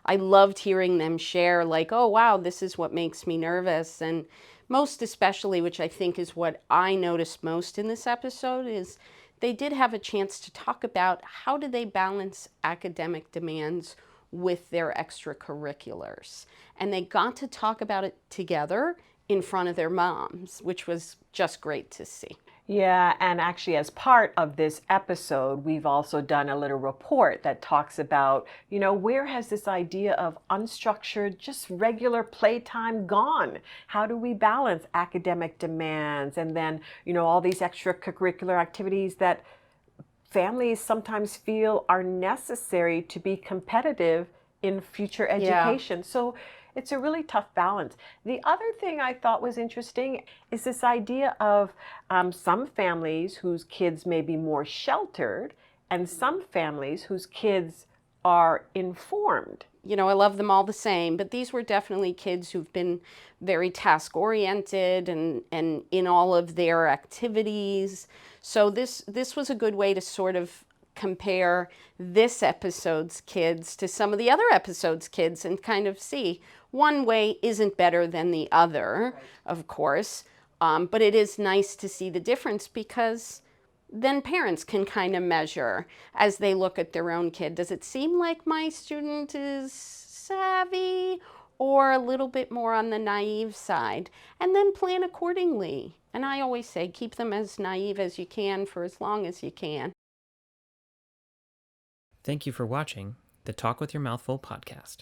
I loved hearing them share, like, oh wow, this is what makes me nervous. And most especially, which I think is what I noticed most in this episode, is they did have a chance to talk about how do they balance academic demands with their extracurriculars. And they got to talk about it together in front of their moms, which was just great to see. Yeah, and actually as part of this episode, we've also done a little report that talks about, you know, where has this idea of unstructured, just regular playtime gone? How do we balance academic demands and then, you know, all these extracurricular activities that families sometimes feel are necessary to be competitive in future education? Yeah. So it's a really tough balance. The other thing I thought was interesting is this idea of some families whose kids may be more sheltered and some families whose kids are informed. You know, I love them all the same, but these were definitely kids who've been very task-oriented and in all of their activities. So this was a good way to sort of compare this episode's kids to some of the other episodes' kids and kind of see one way isn't better than the other, of course, but it is nice to see the difference, because then parents can kind of measure as they look at their own kid. Does it seem like my student is savvy or a little bit more on the naive side? And then plan accordingly. And I always say, keep them as naive as you can for as long as you can. Thank you for watching the Talk with Your Mouthful podcast.